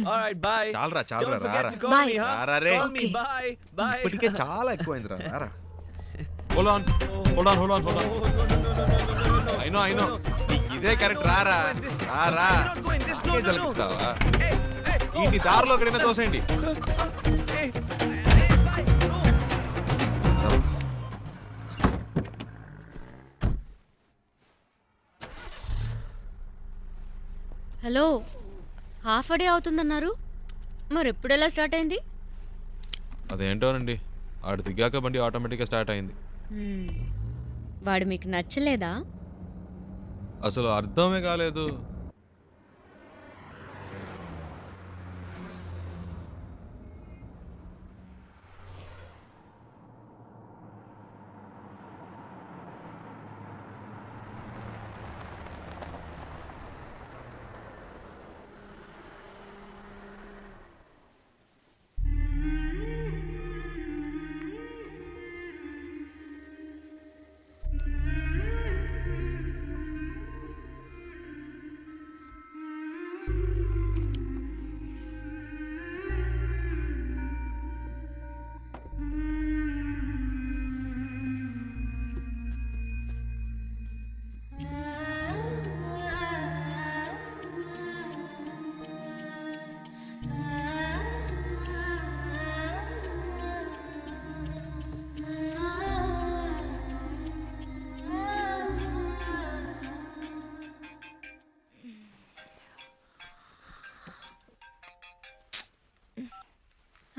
All right, bye. చాలరా Don't forget to call me, huh? రారా. Call me, bye. ఇప్పటికే చాలా ఎక్కువైందిరా. రారా. Hold on. I know. ఇదే కరెక్ట్. రారా. తలపిస్తావా? ఈ దారిలో ఎక్కడైనా తోసేయండి. Hey, bye. No. Hello, half day అవుతుందన్నారు, మరి ఎప్పుడు ఎలా స్టార్ట్ అయింది? అదేంటోనండి, ఆడు దిగాక బండి ఆటోమేటిక్గా స్టార్ట్ అయింది. వాడు మీకు నచ్చలేదా? అసలు అర్థమే కాలేదు.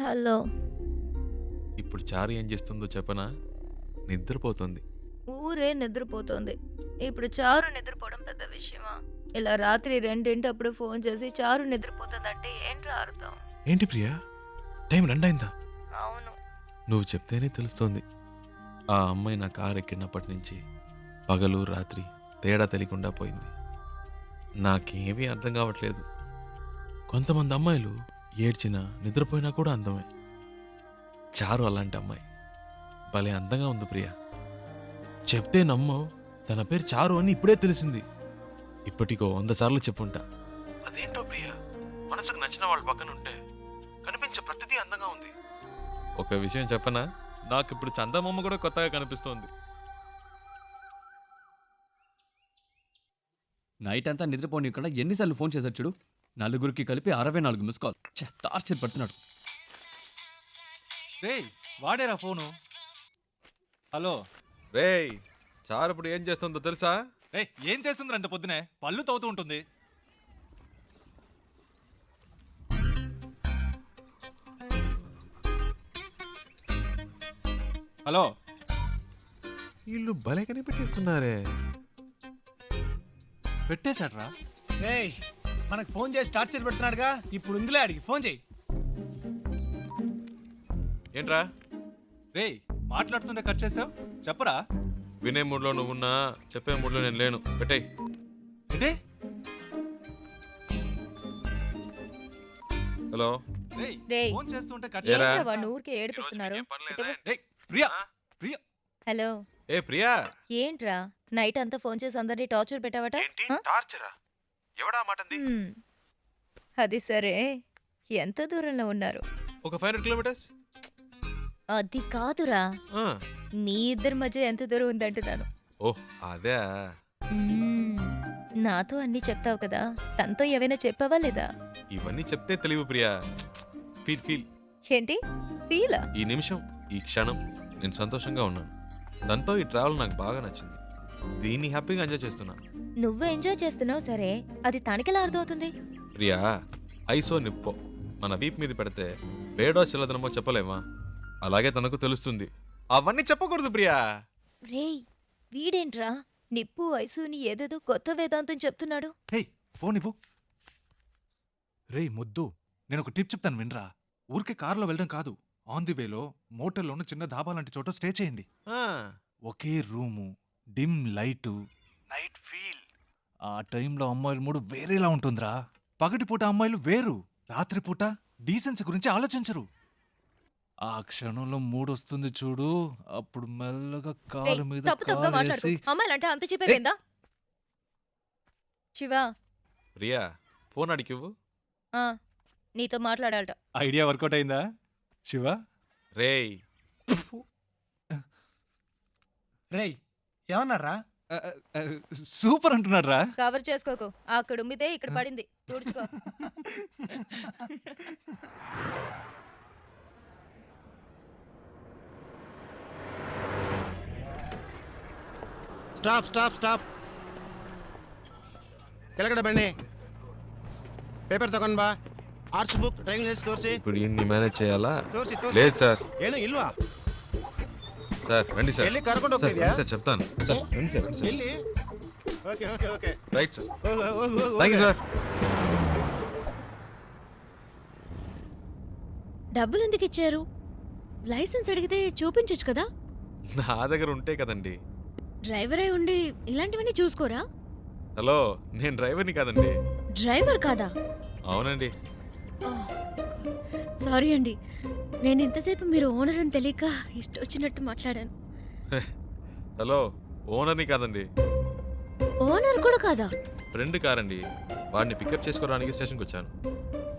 హలో. ఇప్పుడు చారు ఏం చేస్తుందో చెప్పనా? నిద్రపోతుంది. ఊరే నిద్రపోతుంది. ఇప్పుడు చారు నిద్రపోవడం పెద్ద విషయమా? ఇలా రాత్రి 2 ఫోన్ చేసి చారు నిద్రపోతుందంటే ఏంట్రా అర్థం? ఏంటి ప్రియా, టైం 2 అయిందా? అవును. నువ్వు చెప్తేనే తెలుస్తోంది. ఆ అమ్మాయి నా కారు ఎక్కినప్పటి నుంచి పగలు రాత్రి తేడా తెలియకుండా పోయింది. నాకేమీ అర్థం కావట్లేదు. కొంతమంది అమ్మాయిలు ఏడ్చినా నిద్రపోయినా కూడా అందమే. చారు అలాంటి అమ్మాయి. భలే అందంగా ఉంది ప్రియా. చెప్తే నమ్మవు, తన పేరు చారు అని ఇప్పుడే తెలిసింది. ఇప్పటికో 100 సార్లు చెప్పుంటా. అదేంటో ప్రియా, మనసుకు నచ్చిన వాళ్ళ పక్కన ఉంటే కనిపించే ప్రతిదీ అందంగా ఉంది. ఒక విషయం చెప్పనా, నాకు ఇప్పుడు చందమామ కూడా కొత్తగా కనిపిస్తోంది. నైట్ అంతా నిద్రపోనీయకుండా ఎన్నిసార్లు ఫోన్ చేశారు చూడు. 4 కలిపి 64 మిస్ కాల్. టార్చర్ పడుతున్నాడు. రేయ్, వాడేరా ఫోను. హలో రేయ్, చారు ఇప్పుడు ఏం చేస్తుందో తెలుసా? రేయ్, ఏం చేస్తుంది అంత పొద్దునే? పళ్ళు తవ్వుతూ ఉంటుంది. హలో, వీళ్ళు భలే కనిపెట్టేస్తున్నారే. పెట్టేశాడ్రా. రేయ్, మనకు ఫోన్ చేసి టార్చర్ పెడుతున్నాడుగా, ఇప్పుడు ఉందిలే, అడిగి ఫోన్ చేయి. ఏంట్రా? రేయ్, మాట్లాడుతుంటే కట్ చేసావు, చెప్పరా? వినే మూడ్లో నువ్వున్నా, చెప్పే మూడ్లో నేను లేను. పెట్టేయ్. ఏంటి? హలో. రేయ్, ఫోన్ చేస్తుంటే కట్ ఏరా? ఏంట్రా వాడిని ఊరికే ఏడిపిస్తున్నారు? రేయ్, ప్రియా. హలో. ఏ ప్రియా, ఏంట్రా నైట్ అంతా ఫోన్ చేసి అందరినీ టార్చర్ పెట్టావట? టార్చరా? ఎవడా మాటంది? అది సరే, ఎంత దూరంలో ఉన్నారు? ఒక 500 కిలోమీటర్స్. అది కాదురా, మీ ఇద్దరి మధ్య ఎంత దూరం ఉందంటున్నాను. ఓ అదే. నాతో అన్నీ చెప్తావు కదా, తనతో ఏవైనా చెప్పావా లేదా? ఇవన్నీ చెప్తే తెలివి ప్రియా. Feel feel. ఏంటి ఫీలా? ఈ నిమిషం, ఈ క్షణం నేను సంతోషంగా ఉన్నాను. దాంతో ఈ ట్రావెల్ నాకు బాగా నచ్చింది. దీన్ని హ్యాపీగా ఎంజాయ్ చేస్తున్నాను. నువ్వు ఎంజాయ్ చేస్తున్నావు సరే, అది తనకెలా అర్థమవుతుంది? ప్రియా, ఐసో నిప్పో మన వీప్ మీద పెడితే వేడో చిల్లదనమో చెప్పలేమా? అలాగే తనకు తెలుస్తుంది. అవన్నీ చెప్పకూడదు ప్రియా. రేయ్, వీడేంట్రా నిప్పు వయసుని ఏదేదో కొత్త వేదాంతం చెప్తున్నాడు. హే, ఫోన్ ఇవ్వు. రేయ్ ముద్దు, నేను ఒక టిప్ చెప్తాను వినరా. ఊరికే కారులో వెళ్ళడం కాదు, ఆన్ ది వేలో మోటల్లోనూ చిన్న ధాబా లాంటి చోట స్టే చేయండి. ఒకే room, dim light, night feel. ఆ టైంలో అమ్మాయిల మూడు వేరేలా ఉంటుందిరా. పగటిపూట అమ్మాయిలు వేరు, రాత్రిపూట డీసెన్సీ గురించి ఆలోచించరు. ఆ క్షణంలో మూడొస్తుంది చూడు, అప్పుడు మెల్లగా కాలు మీద తప్పు తప్పుగా మాట్లాడుకో. కాలేసి అమ్మాయిలంటే అంత చెప్పేవేందా? శివ, ప్రియా ఫోన్ అడిగివ్వు. ఆ, నీతో మాట్లాడాలట. ఐడియా వర్కౌట్ అయిందా శివ? రేయ్ రేయ్ ఏమన్నారా? సూపర్ అంటున్నాడు రా. కవర్ చేసుకోకు, అక్కడ ఉమ్మితే ఇక్కడ పడింది, తుడుచుకో. ಸ್ಟಾಪ್ ಸ್ಟಾಪ್ ಸ್ಟಾಪ್ ಕೆಳಗಡೆ ಬನ್ನಿ. ಪೇಪರ್ ತಗೊಂಡ್ ಬಾ. ಆರ್ಟ್ಸ್ ಬುಕ್ ಡ್ರಾಯಿಂಗ್ ಲಿಸ್ಟ್ ತೋರಿಸಿ. ఇప్పుడు ఇన్ని మేనేజ్ చేయాలా? ತೋರಿಸಿ లేదు సార్. ಏನು ಇಲ್ವಾ? సార్ రండి సార్. ಎಲ್ಲಿ ಕರ್ಕೊಂಡು సార్ ಹೋಗ್ತಿದ್ಯಾ? రండి సార్ చెప్తాను. సార్ రండి సార్, రండి సార్. ಎಲ್ಲಿ? Okay okay okay right sir. ಹೋಗು ಹೋಗು ಹೋಗು. Thank you sir. డబ్బులు ఎందుకు ఇచ్చారు? లైసెన్స్ అడిగితే చూపించొచ్చు కదా. నా దగ్గర ఉంటే కదండి. డ్రైవర్ అయి ఉండి ఇలాంటివన్నీ చూసుకోరా? హలో, నేను డ్రైవర్ని కాదండి. డ్రైవర్ కాదా? అవునండి. సారీ అండి, నేను ఇంతసేపు మీరు ఓనర్ అని తెలియక ఇష్టం వచ్చినట్టు మాట్లాడాను. హలో, ఓనర్ని కాదండి. ఓనర్ కూడా కాదా? ఫ్రెండ్ కారండి. వాడిని పికప్ చేసుకోవడానికి స్టేషన్కి వచ్చాను.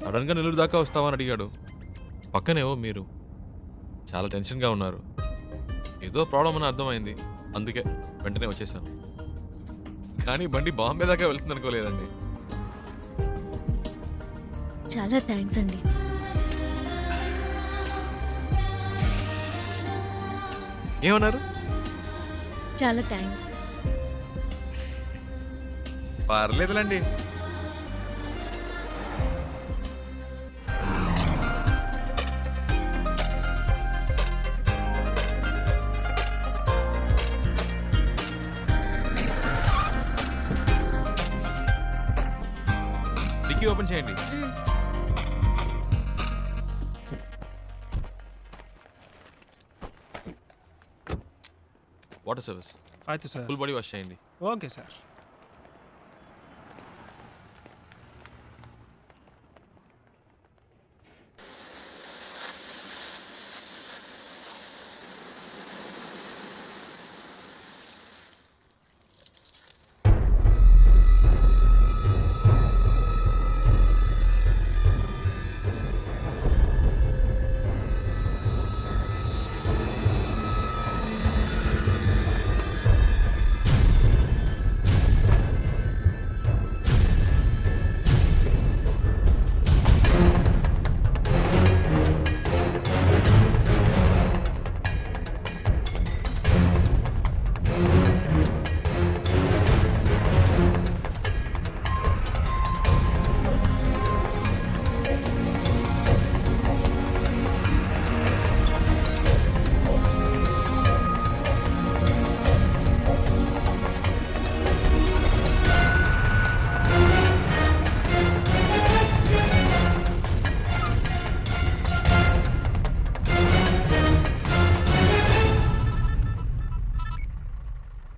సడన్గా నెల్లూరు దాకా వస్తావని అడిగాడు. పక్కనేవో మీరు చాలా టెన్షన్గా ఉన్నారు. ఏదో ప్రాబ్లం అని అర్థమైంది, అందుకే వెంటనే వచ్చేసాను. కానీ బండి బాంబే దాకా వెళ్తుంది అనుకోలేదండి. చాలా థ్యాంక్స్ అండి. ఏమన్నారు? చాలా థ్యాంక్స్. పర్లేదులండి. డిక్కీ ఓపెన్ చేయండి. Water service. అయితే సార్ ఫుల్ బాడీ వాష్ చేయండి. Okay sir.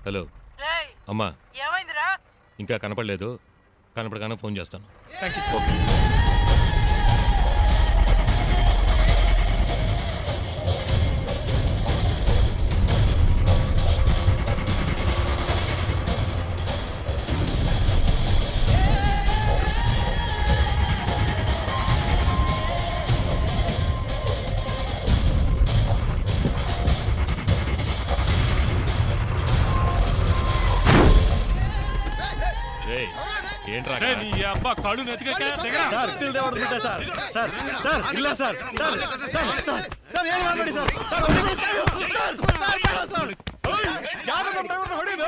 హలో అమ్మా, ఇంకా కనపడలేదు. కనపడగానే ఫోన్ చేస్తాను. రేయ్, ఏంట్రా నీ అబ్బా కళ్ళు నెత్తికెక్క సార్ తిల్ దేవడు బిడ్డ సార్ సార్ సార్ ಇಲ್ಲ sir sir sir sir sir ಏನು ಮಾಡಬೇಡಿ sir sir sir sir sir ಯಾರು ನಮ್ಮ ಡ್ರೈವರ್ ಹೊಡಿದು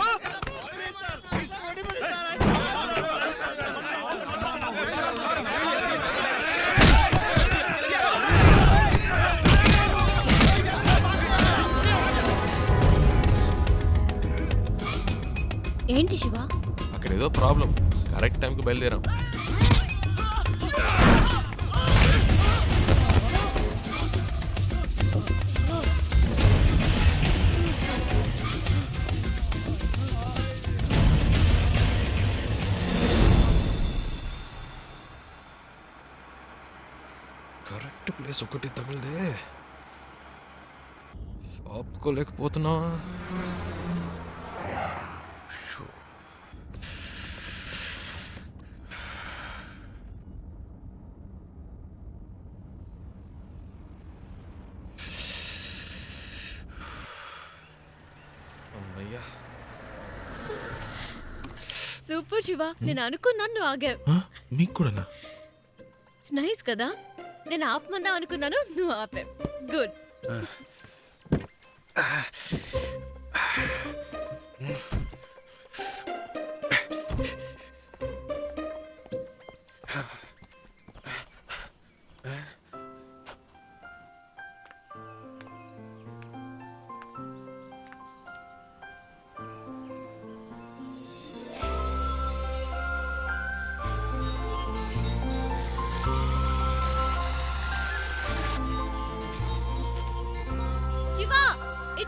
ఏంటి శివ? అక్కడ ఏదో ప్రాబ్లం. కరెక్ట్ టైంకి బయలుదేరాం. కరెక్ట్ ప్లేస్ ఒకటి తగిలిదే, ఆపుకోలేకపోతున్నా. సూపర్ శివ, నేను అనుకున్నాను నువ్వు ఆగావు. మీకు కూడా నైస్ కదా, నేను ఆపమందాం అనుకున్నాను, నువ్వు ఆపావు. గుడ్.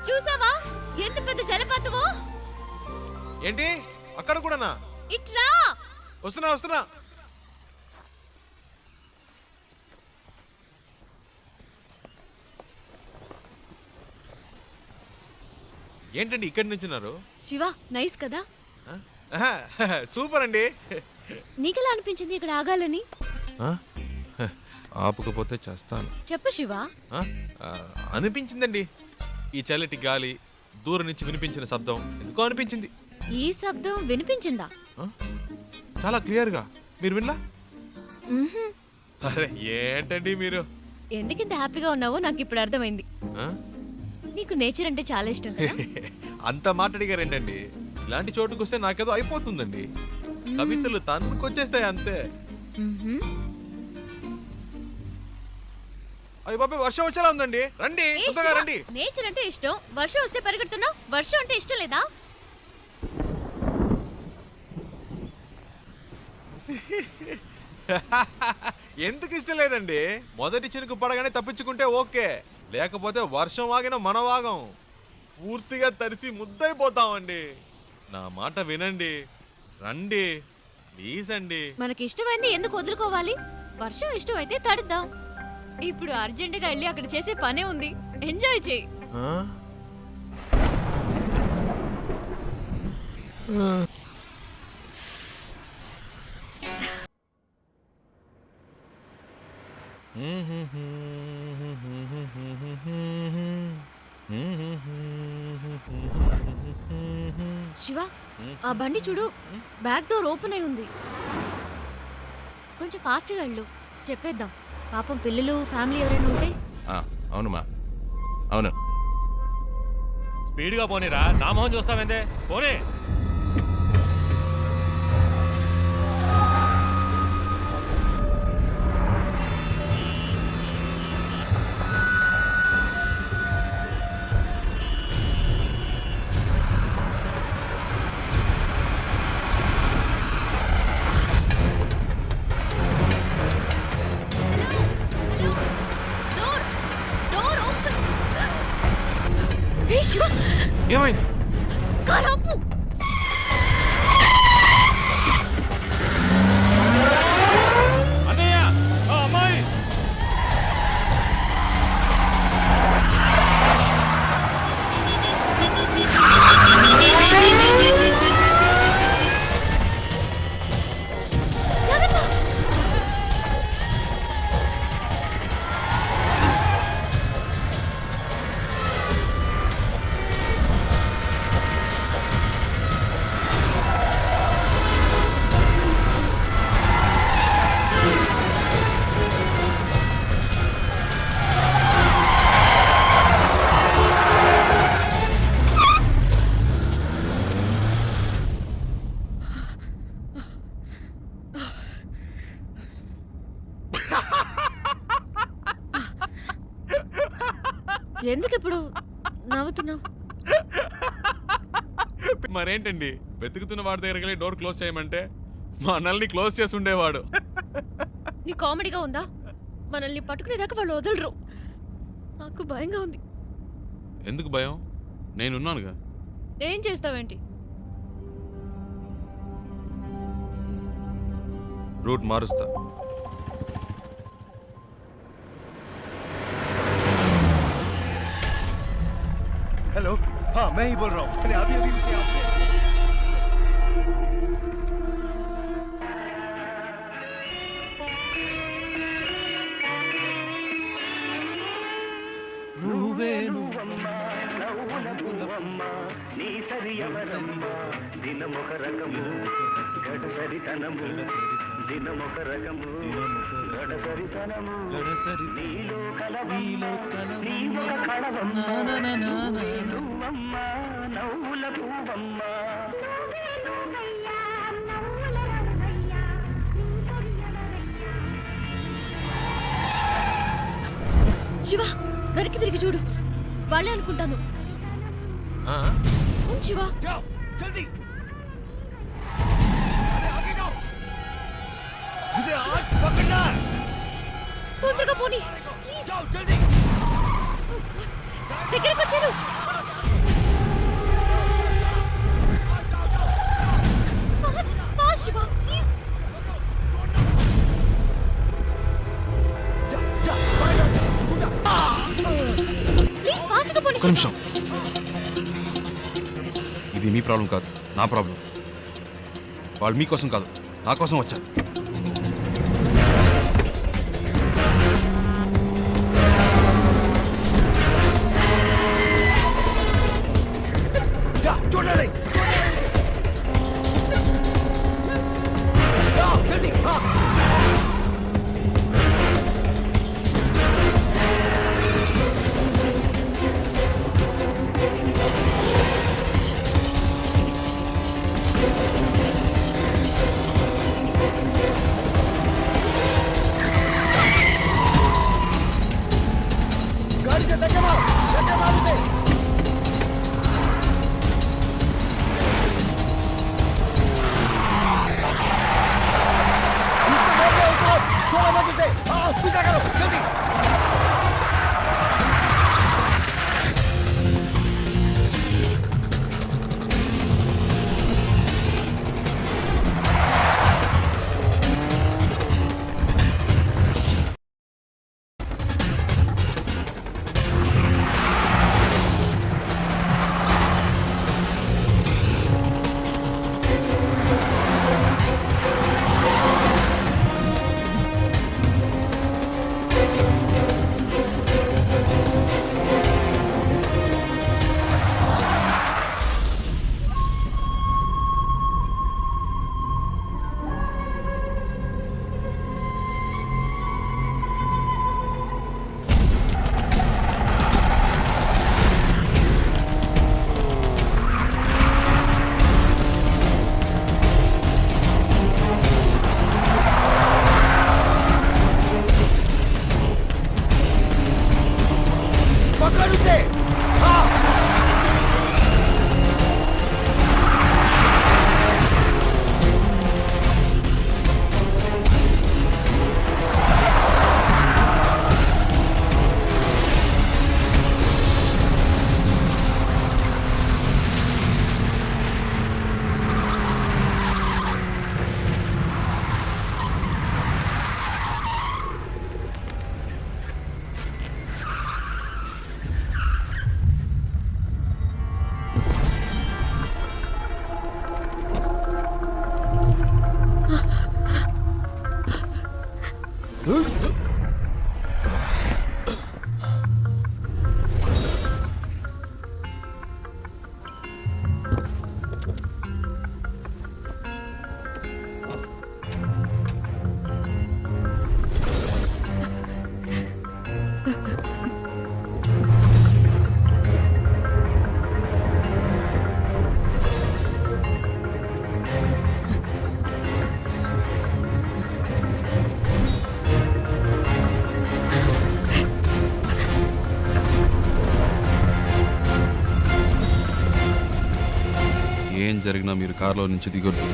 చూసావా ఎంత పెద్ద జలపాతమో? ఏంటి అక్కడ కూడానా? ఇట్లా వస్తున్నా వస్తున్నా. ఏంటండి ఇక్కడి నుంచున్నారు? శివ నైస్ కదా? సూపర్ అండి. నీకెలా అనిపించింది ఇక్కడ ఆగాలని? ఆపకపోతే చేస్తాను. చెప్పు శివ. అనిపించిందండి, ఈ చల్లటి గాలి, దూరం నుంచి వినిపించిన శబ్దం ఎందుకో అనిపించింది. ఈ శబ్దం వినిపించిందా? చాలా క్లియర్ గా. మీరు విన్నా? అరే ఏంటండి మీరు ఎందుకింత హ్యాపీగా ఉన్నావో నాకు ఇప్పుడు అర్థమైంది. నీకు నేచర్ అంటే చాలా ఇష్టం కదా? అంత మాట్లాడిగారేంటండి, ఇలాంటి చోటుకు వస్తే నాకేదో అయిపోతుందండి. కవితలు తన్నుకొచ్చేస్తాయి అంతే. అయ్య బాబా వర్షం వచ్చేలా ఉందండి, రండి తొందరగా రండి. నేచర్ అంటే ఇష్టం, వర్షం వస్తే పరిగెడుతున్నావు. వర్షం అంటే ఇష్టం లేదా? ఎందుకు ఇష్టం లేదండి? మొదటి చినుకు పడగానే తప్పించుకుంటే ఓకే, లేకపోతే వర్షం వాగిన మన వాగం పూర్తిగా తడిసి ముద్దైపోతామండి. నా మాట వినండి, రండి ప్లీజ్ అండి. మనకి ఇష్టమైంది ఎందుకు వదులుకోవాలి? వర్షం ఇష్టం అయితే తడుద్దాం. ఇప్పుడు అర్జెంటుగా వెళ్ళి అక్కడ చేసే పనే ఉంది, ఎంజాయ్ చేయి. శివ ఆ బండి చూడు, బ్యాక్ డోర్ ఓపెన్ అయి ఉంది. కొంచెం ఫాస్ట్గా వెళ్ళు, చెప్పేద్దాం. పాపం పిల్లలు ఫ్యామిలీ ఎవరైనా ఉంటే. అవునుమా అవును. స్పీడ్గా పోనీరా, నా మొహం చూస్తావేందే, పోనీ. ఏమైంది? కారాపు. అన్నయ్య అమ్మాయి ఎందుకు ఇప్పుడు నవ్వుతున్నావు? మరేంటండి, వెతుకుతున్న వాడి దగ్గరికి వెళ్ళి డోర్ క్లోజ్ చేయమంటే మా అన్నల్ని క్లోజ్ చేసి ఉండేవాడు. నీ కామెడీగా ఉందా? మనల్ని పట్టుకునేదాకా వాళ్ళు వదలరు. నాకు భయంగా ఉంది. ఎందుకు భయం? నేనున్నానుగా. ఏం చేస్తావేంటి? రూట్ మారుస్తా. हेलो, हाँ मैं ही बोल रहा हूँ. मैंने अभी अभी उसे आपसे శివ, వెనక్కి తిరిగి చూడు. వాళ్ళే అనుకుంటాను. శివ, जल्दी आगे जाओ. मुझे आज पकड़ना है. తొందరగా పోనీ ప్లీజ్. जल्दी దగ్గరికి వచ్చారు. Fast fast Shiva please. Please ఫాస్ట్గా పోనీ. ఒక్క నిమిషం. ఇది మీ ప్రాబ్లం కాదు, నా ప్రాబ్లం. వాళ్ళు మీకోసం కాదు, నా కోసం వచ్చారు. జరిగినా మీరు కారులో నుంచి దిగొద్దు.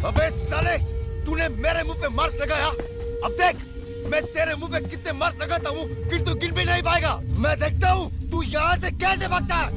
अबे साले, तूने मेरे मुंह पे मार्क लगाया। अब देख, मैं तेरे मुंह पे कितने मार्क लगाता हूँ, फिर तू गिन भी नहीं पाएगा। मैं देखता हूँ तू यहाँ से कैसे भागता है।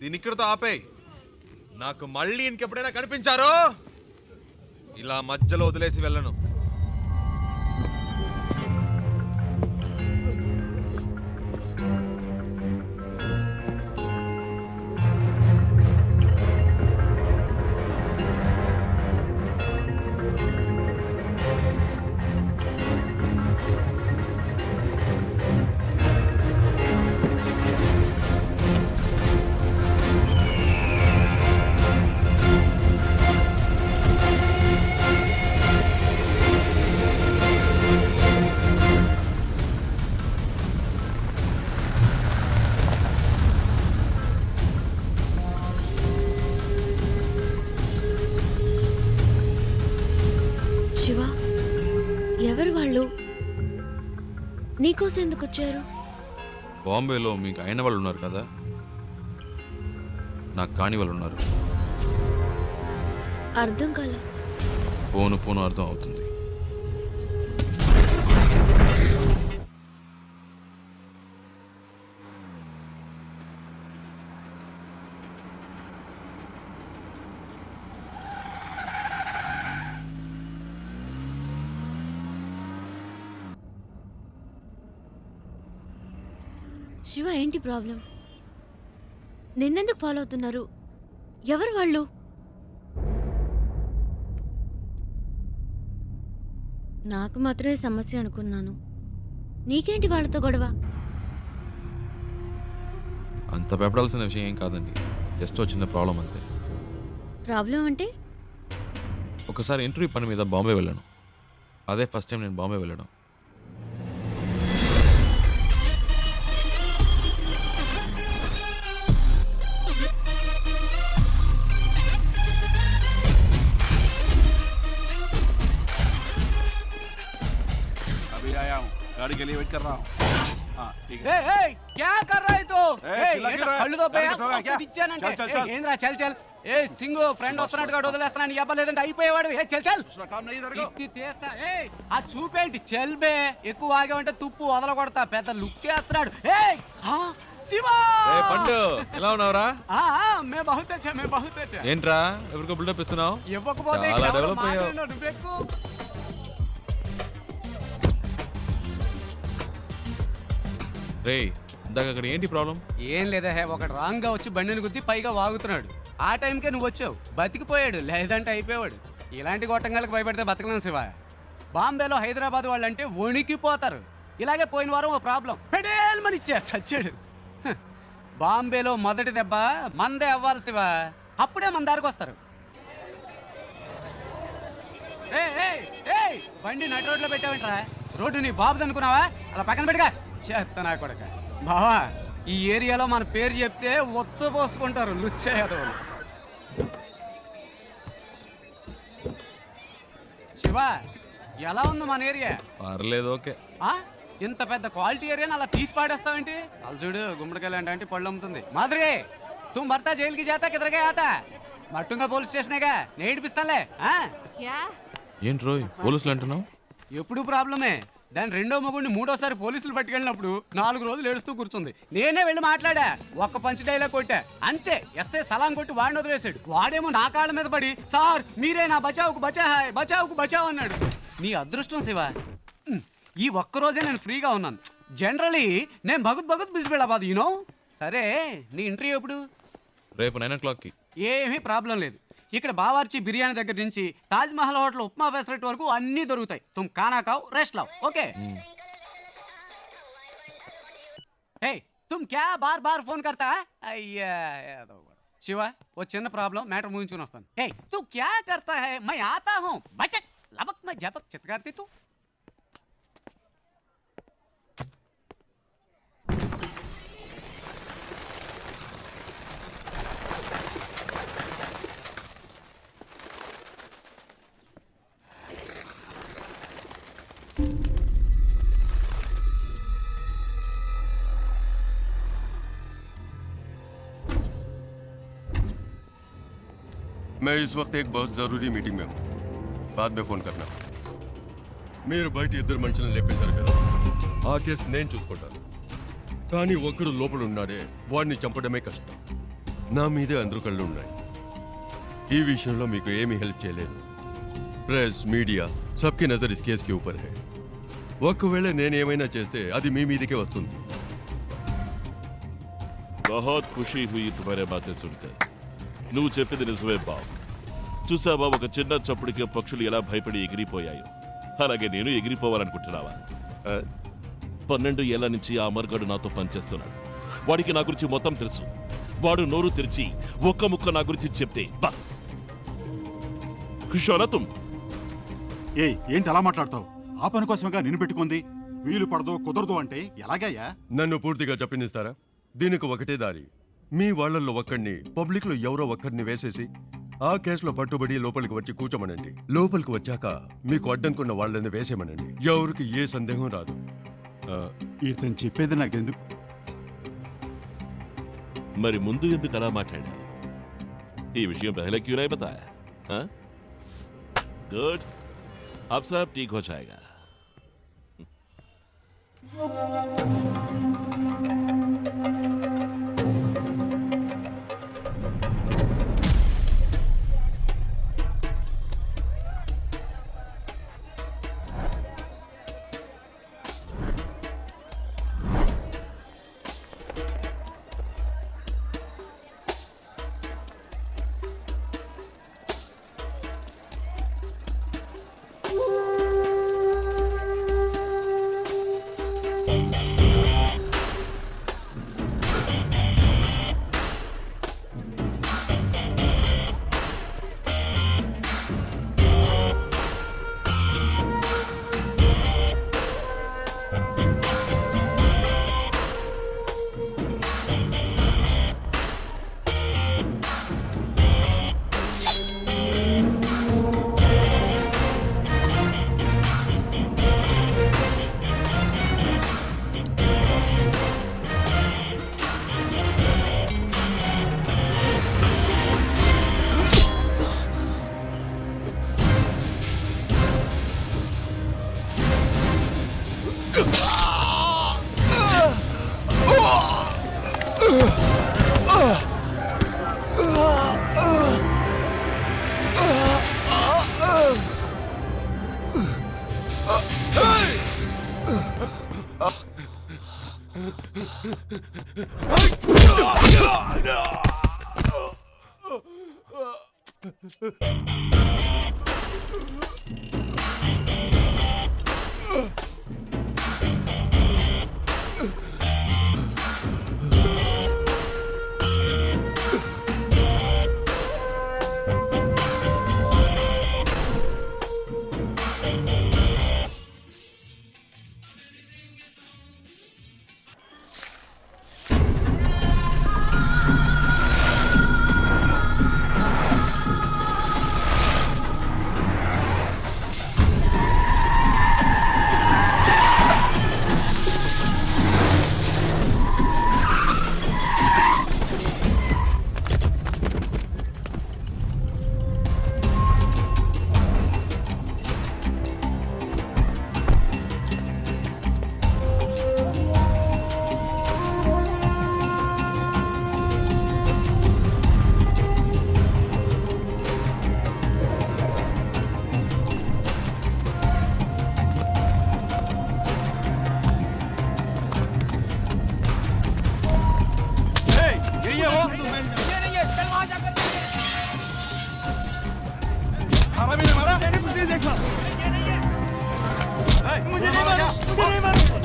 దీని ఇక్కడితో ఆపేయ్. నాకు మళ్ళీ ఇంకెప్పుడైనా కనిపించారో ఇలా మధ్యలో వదిలేసి వెళ్ళను. శివ, ఎవరు వాళ్ళు? నీకోసం ఎందుకు వచ్చారు? బాంబేలో మీకు అయిన వాళ్ళు ఉన్నారు కదా, నాకు కాని వాళ్ళు ఉన్నారు. అర్థం కాల. పోను పోను అర్థం అవుతుంది. శివ, ఏంటి ప్రాబ్లం? నిన్నెందుకు ఫాలో అవుతున్నారు? ఎవరు వాళ్ళు? నాకు మాత్రమే సమస్య అనుకున్నాను. నీకేంటి వాళ్ళతో గొడవ? అంత భయపడాల్సిన విషయం ఏం కాదండి, జస్ట్ చిన్న ప్రాబ్లం అంతే. ప్రాబ్లం అంటే? ఒకసారి ఇంటర్వ్యూ పని మీద బాంబే వెళ్ళాను. అదే ఫస్ట్ టైం నేను బాంబే వెళ్ళడం. अभी आया हूँ, गाड़ी के लिए वेट कर रहा हूँ. हाँ ठीक है. क्या कर रहा है तो? चिल्ला क्यों रहा है? కళ్ళు దొబ్బే, गाड़ी ठोका क्या? ఇచ్చానంటే. चल, चल, चल. ఏంద్రా చల్ చల్. సింగు ఫ్రెండ్ వస్తున్నట్టుగా వదిలేస్తున్నాను. ఇవ్వలేదంటే అయిపోయేవాడు. చల్ చల్. काम नहीं इधर को. ఇది తీస్తా. ఆ చూపేంటి చెల్బే. ఎక్కువ ఆగామంటే తుప్పు వదల కొడతా. పెద్ద లుక్ వేస్తున్నాడు. శివా పండు ఎలా ఉన్నావురా? మే బహుత్ అచ్చా, మే బహుత్ అచ్చా. ఏంట్రా ఎవరికో బిల్డప్ ఇస్తున్నావు? ఇవ్వకపోతే చాలా డెవలప్ అయ్యావు. నువ్వెక్కు. రేయ్ ఇందాక అక్కడ ఏంటి ప్రాబ్లం? ఏం లేదా ఒకటి రాంగ్ గా వచ్చి బండిని గుద్ది పైగా వాగుతున్నాడు. ఆ టైంకే నువ్వు వచ్చావు. బతికిపోయాడు, లేదంటే అయిపోయాడు. ఇలాంటి గొట్టంగాలకు భయపడితే బతకలేం శివ. బాంబేలో హైదరాబాద్ వాళ్ళంటే వణికిపోతారు. ఇలాగే పోయిన వారం ఓ ప్రాబ్లం పెడేల్మని ఇచ్చా చచ్చాడు. బాంబేలో మొదటి దెబ్బ మందే అవ్వాలి శివ. అప్పుడే మన దారికి వస్తారు. బండి నడి రోడ్లో పెట్టావేంట్రా? రోడ్డు నీ బాబుది అనుకున్నావా? అలా పక్కన పెట్టుగా. చేస్తా కొడక. బావా ఈ ఏరియాలో మన పేరు చెప్తే పోసుకుంటారు లుచ్చే యాదవులు. శివ ఎలా ఉంది మన ఏరియా? పర్లేదు, ఓకే. ఇంత పెద్ద క్వాలిటీ ఏరియాని అలా తీసి పాడేస్తావేంటి? అలా చూడు గుమ్మడికాయలు అంటే పళ్ళు అమ్ముతుంది. మాధురి तुम भरता जेल की जाता किधर गया आता? మట్టుంగా పోలీస్ స్టేషనేగా నేను ఇడిపిస్తానులే. ఏంటి రోయ్ పోలీసులు అంటున్నావు? ఎప్పుడు ప్రాబ్లమే. దాని రెండో మొగుడిని మూడోసారి పోలీసులు పట్టుకెళ్ళినప్పుడు 4 రోజులు ఏడుస్తూ కూర్చుంది. నేనే వెళ్ళి మాట్లాడా. ఒక్క పంచ్ డైలాగ్ కొట్టా అంతే. ఎస్ఐ సలాం కొట్టి వాడిని వదిలేశాడు. వాడేమో నా కాళ్ళ మీద పడి సార్ మీరే నా బచావుకు బచావు అన్నాడు. నీ అదృష్టం శివ, ఈ ఒక్కరోజే నేను ఫ్రీగా ఉన్నాను. జనరలీ నేను భగత్ బిజీ వెళ్ళబాదు యూనో. సరే నీ ఇంటర్వ్యూ ఎప్పుడు? రేపు 9 o'clockకి. ఏమీ ప్రాబ్లం లేదు. ఇక్కడ బావార్చి బిర్యానీ దగ్గర నుంచి తాజ్ మహల్ హోటల్ ఉప్మా ఫెసిలిటీ వరకు అన్నీ దొరుకుతాయి. తుమ్ ఖానా ఖావ్ రెస్ట్ లావ్. ఓకే తుమ్ క్యా బార్ బార్ ఫోన్ కర్తా? అయ్యా శివ ఓ చిన్న ప్రాబ్లం మ్యాటర్ ముగించుకుని వస్తాను. తు క్యా కర్తా హై? మై ఆతా హూ బచక్ లబక్ మై జబక్ చిత్కార్తి తు. मैं इस वक्त एक बहुत ज़रूरी मीटिंग में हूँ. बाद में फ़ोन करना. మీరు బయట ఇద్దరు మనుషులను లేపేశారు కదా, ఆ కేసు నేను చూసుకుంటాను. కానీ ఒక్కడు లోపల ఉన్నాడే వాడిని చంపడమే కష్టం. నా మీదే అందరూ కళ్ళు ఉన్నాయి. ఈ విషయంలో మీకు ఏమీ హెల్ప్ చేయలేదు. Press media సబ్కి Nazar is case కి ఊపర్ హై. ఒకవేళ నేనేమైనా చేస్తే అది మీ మీదకే వస్తుంది. बहुत खुशी हुई तुम्हारे बातें सुनकर. నువ్వు చెప్పింది నిజమే బాబు. చూసావా ఒక చిన్న చప్పుడికి పక్షులు ఎలా భయపడి ఎగిరిపోయాయో, అలాగే నేను ఎగిరిపోవాలనుకుంటున్నావా? 12 ఏళ్ల నుంచి ఆ అమర్గాడు నాతో పనిచేస్తున్నాడు. వాడికి నా గురించి మొత్తం తెలుసు. వాడు నోరు తెరిచి ఒక్క ముక్క నా గురించి చెప్తే బస్ ఖుషోనా. ఏంటి అలా మాట్లాడతావు? ఆ పని కోసమేగా నిన్ను పెట్టుకుంది. వీలు పడదో కుదరదు అంటే ఎలాగయ్యా? నన్ను పూర్తిగా చెప్పనిస్తారా? దీనికి ఒకటే దారి. మీ వాళ్ళల్లో ఒక్కడిని పబ్లిక్లో ఎవరో ఒక్కడిని వేసేసి ఆ కేసులో పట్టుబడి లోపలికి వచ్చి కూర్చోమనండి. లోపలికి వచ్చాక మీకు అడ్డనుకున్న వాళ్ళని వేసేమనండి. ఎవరికి ఏ సందేహం రాదు. ఇతను చెప్పేది నాకెందుకు? మరి ముందు ఎందుకు అలా మాట్లాడా? ఈ విషయం పहले क्यों नहीं बताया? हाँ? गुड, अब सब ठीक हो जाएगा.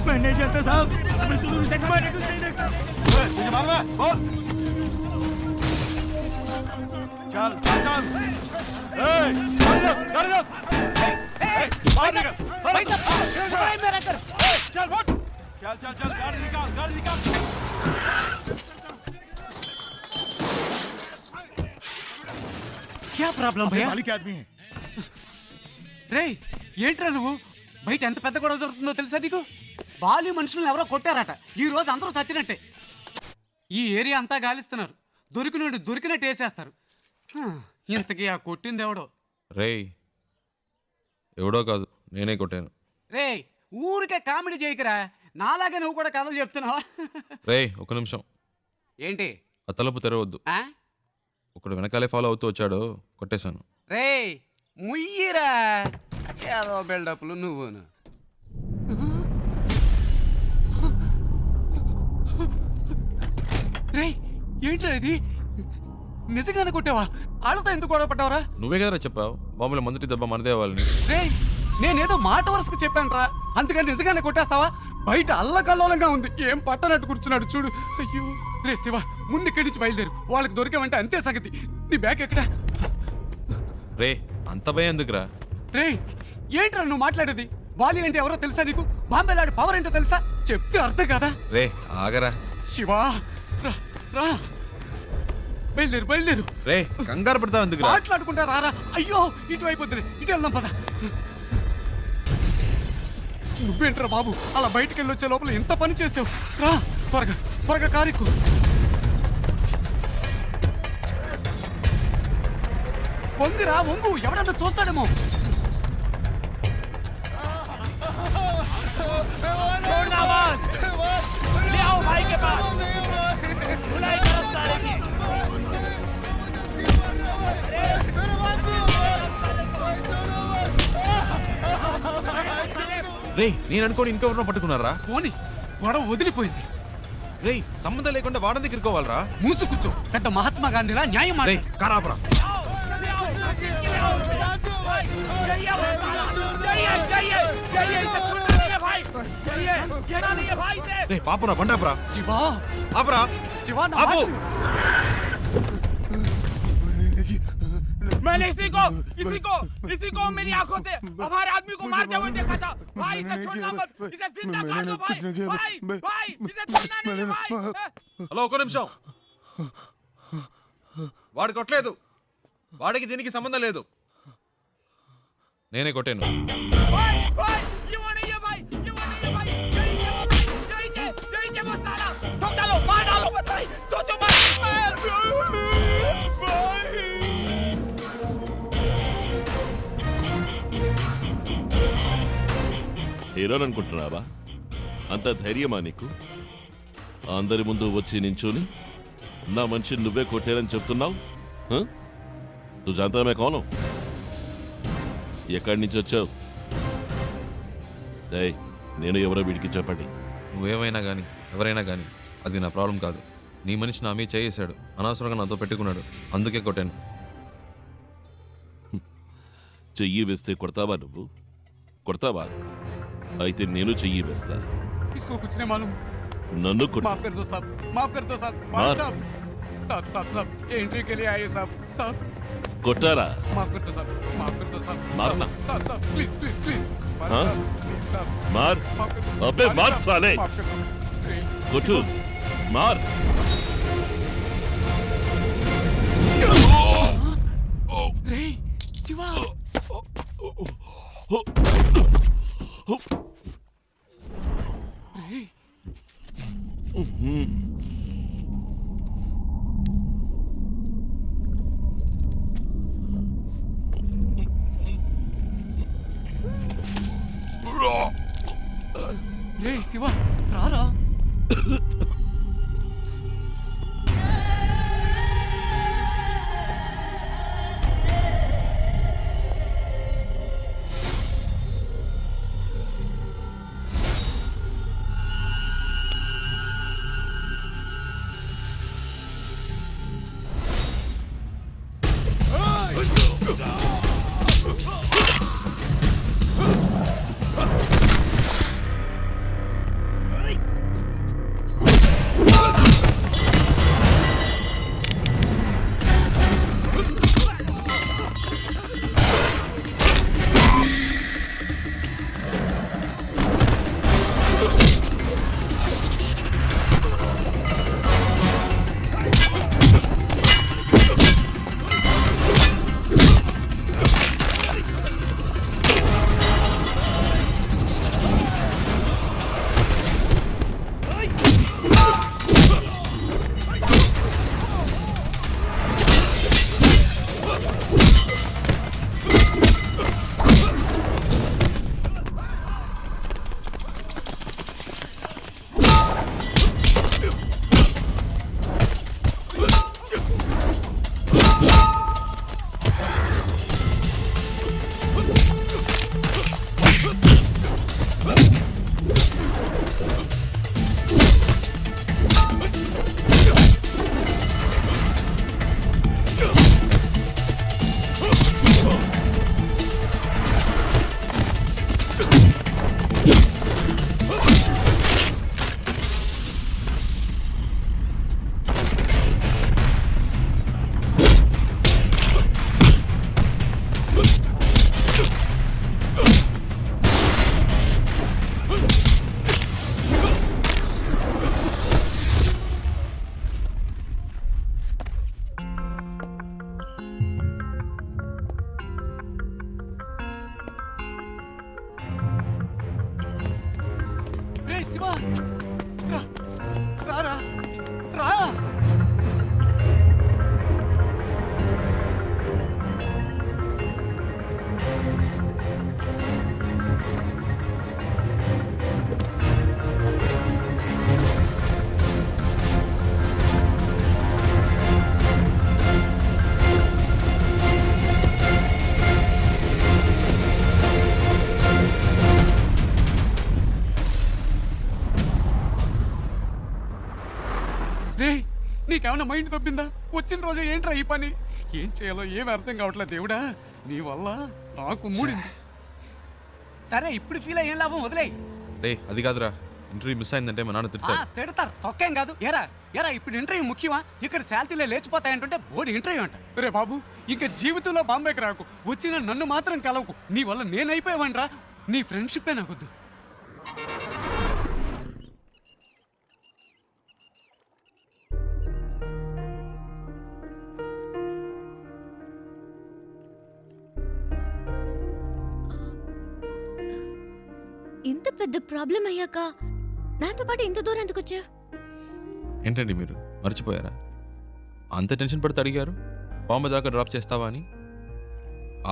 मैं नहीं जानता साहब, मैंने कुछ नहीं देखा। मुझे मालूम है, बोल। चल चल गाड़ी रोक। चल उठ। चल गाड़ी निकाल। क्या प्रॉब्लम भैया? मालिक आदमी है। రే ఏంట్రా నువ్వు బయట ఎంత పెద్ద గొడవ జరుగుతుందో తెలుసా నీకు? బాలి మనుషులను ఎవరో కొట్టారట. ఈ రోజు అందరూ చచ్చినట్టే. ఈ ఏరియా అంతా గాలిస్తున్నారు. దొరికినట్టు వేసేస్తారు. ఇంతకీ ఆ కొట్టింది ఎవడో? రేయ్ ఎవడో కాదు, నేనే కొట్టాను. రే ఊరికే కామెడీ చేయకురా, నాలాగే నువ్వు కూడా కథలు చెప్తున్నావా? రేయ్ ఒక నిమిషం. ఏంటి? ఆ తలుపు తెరవద్దు. ఒకడు వెనకాలే ఫాలో అవుతూ వచ్చాడు, కొట్టేశాను. రే ముయ్యిరా, ఏదో బిల్డప్లు నువ్వును. రే ఏంట్రా ఇది? నిజంగానే కొట్టావా? ఆళ్ళతో ఎందుకు గొడవ పడ్డావరా? నువ్వే కదరా చెప్పావు మామూలు మొదటి దెబ్బ మనదే వాళ్ళని. రే నేనేదో మాట వరుసకు చెప్పాను రా, అందుకని నిజంగానే కొట్టేస్తావా? బయట అల్లకల్లోలంగా ఉంది, ఏం పట్టనట్టు కూర్చున్నాడు చూడు. అయ్యో రే శివ, ముందు ఇక్కడి నుంచి బయలుదేరు. వాళ్ళకి దొరికామంటే అంతే సంగతి. నీ బ్యాగ్ ఎక్కడా? రే అంత భయం ఎందుకురా? రే ఏంట్రా నువ్వు మాట్లాడేది? బాలి అంటే ఎవరో తెలుసా నీకు? బాంబేలాడి పవర్ ఏంటో తెలుసా? చెప్తే అర్థం కదా. రే ఆగరా శివా, రా రా, బయలుదేరు. రే కంగారు పడతావు ఎందుకురా? మాట్లాడుకుంటా రారా. అయ్యో ఇటు అయిపోతుంది, ఇటు వెళ్దాం పద. నువ్వేంట్రా బాబు అలా బయటికి వెళ్ళి వచ్చే లోపల ఎంత పని చేసావు? రా త్వరగా కారెక్కు. వంగిరా వంగు, ఎవడన్నా చూస్తాడేమో. రే నేను అనుకోని ఇంకెవరినో పట్టుకున్నారా? పోనీ గొడవ వదిలిపోయింది. రే సంబంధం లేకుండా వాడని దగ్గరుకోవాలరా? మూసు కూర్చో, పెద్ద మహాత్మా గాంధీలా న్యాయం. రే కారాపరా. రే పాపురా బండాపురా. శివా ఆపరా. శివా ఆపు. मैंने इसी को मेरी आंखों से हमारे आदमी को मारते हुए देखा था। भाई इसे छोड़ना मत, इसे जिंदा कर दो भाई, इसे छोड़ना नहीं भाई। హలో ఒక నిమిషం. వాడు కొట్టలేదు, వాడికి దీనికి సంబంధం లేదు, నేనే కొట్టాను. హీరోని అనుకుంటున్నావా? అంత ధైర్యమా నీకు? అందరి ముందు వచ్చి నించుని నా మనిషిని నువ్వే కొట్టారని చెప్తున్నావు? తు జాంతా మే కౌన్ హూ? ఎక్కడి నుంచి వచ్చావు? నేను ఎవరో వీడికి చెప్పండి. నువ్వేమైనా కానీ ఎవరైనా కానీ అది నా ప్రాబ్లం కాదు. నీ మనిషి నా మీద చేసాడు, అనవసరంగా నాతో పెట్టుకున్నాడు, అందుకే కొట్టాను. చెయ్యి వేస్తే కొడతావా నువ్వు? కొడతావా? అయితే నేను చెయ్యి వేస్తా. इसको कुछ नहीं मालूम. నన్ను కొట్టు. माफ कर दो साहब, माफ कर दो साहब. मार साहब. साहब साहब साहब ये एंट्री के लिए आए साहब. साहब కొట్టారా? माफ कर दो साहब, माफ कर दो साहब. मारना. साहब साहब प्लीज प्लीज प्लीज. हाँ? प्लीज साहब. मार. माफ कर दो. अबे मार साले. माफ कर दो. కొట్టు. మార్. రే శివ. రే రే శివ రారా. శివ రా రారా రా. రే నీకేమన్నా మైండ్ తప్పిందా? వచ్చిన రోజే ఏంట్రా ఈ పని? ఏం చేయాలో ఏమి అర్థం కావట్లేదు దేవుడా. నీ వల్ల నాకు మూడింది. సరే ఇప్పుడు ఫీల్ అయ్యేం లాభం, వదిలేయ్. రే అది కాదురా, ఇంటర్వ్యూ మిస్ అయిందంటే మా నాన్న తిడతారు. తిడతారు, తొక్కేం కాదు. ఎరా ఎరా ఇప్పుడు ఇంటర్వ్యూ ముఖ్యమా? ఇక్కడ శాలరీలే లేచిపోతాయంటుంటే బోర్డు ఇంటర్వ్యూ అంట. రే బాబు ఇంకా జీవితంలో బాంబేకి రాకు, వచ్చిన నన్ను మాత్రం కలవకు. నీ వల్ల నేనైపోయావనరా. నీ ఫ్రెండ్షిప్పే నాకొద్దు. ఇంత పెద్ద ప్రాబ్లం అయ్యాక నాతో పాటు ఇంత దూరం ఎందుకు వచ్చా? ఏంటండి మీరు మర్చిపోయారా? అంత టెన్షన్ పడితే అడిగారు బాంబే దాకా డ్రాప్ చేస్తావా అని.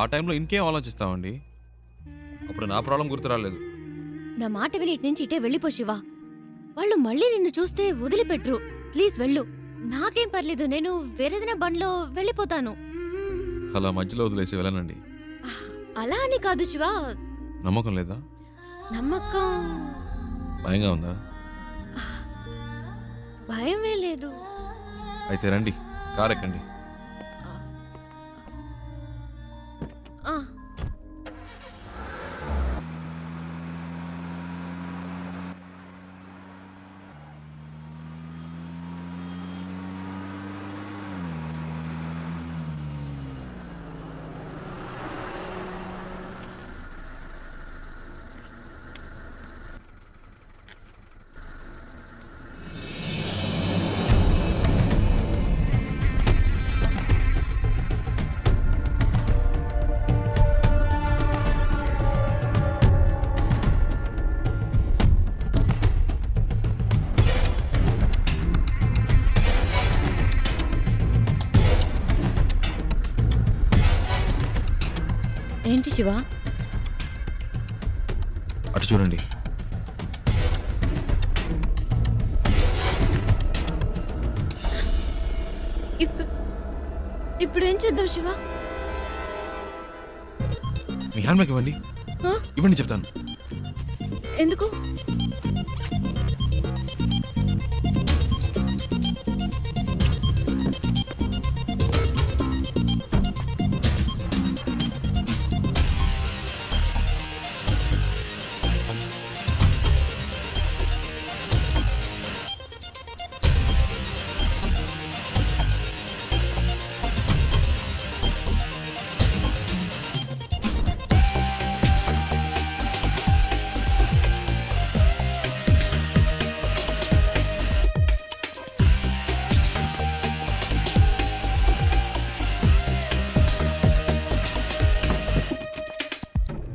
ఆ టైంలో ఇంకేం ఆలోచిస్తామండి. అప్పుడు నా ప్రాబ్లం గుర్తు రాలేదు, నా మాట విని ఇటు నుంచి ఇటే వెళ్ళిపో శివ. వాళ్ళు మళ్ళీ నిన్ను చూస్తే వదిలిపెట్టరు. ప్లీజ్ వెళ్ళు. నాకేం పర్లేదు, నేను వేరేదైనా బండ్లో వెళ్ళిపోతాను. అలా మధ్యలో వదిలేసి వెళ్ళనండి. అలా అని కాదు శివ. నమ్మకం లేదా? నమ్మకం. భయంగా ఉందా? భయమే లేదు. అయితే రండి, కార్ ఎక్కండి. ఆ. ఏంటి శివ? అటు చూడండి. ఇప్పుడు ఏం చేద్దాం శివ? మీ హ్యాండ్ బ్యాగ్ ఇవ్వండి. ఇవ్వండి చెప్తాను. ఎందుకు?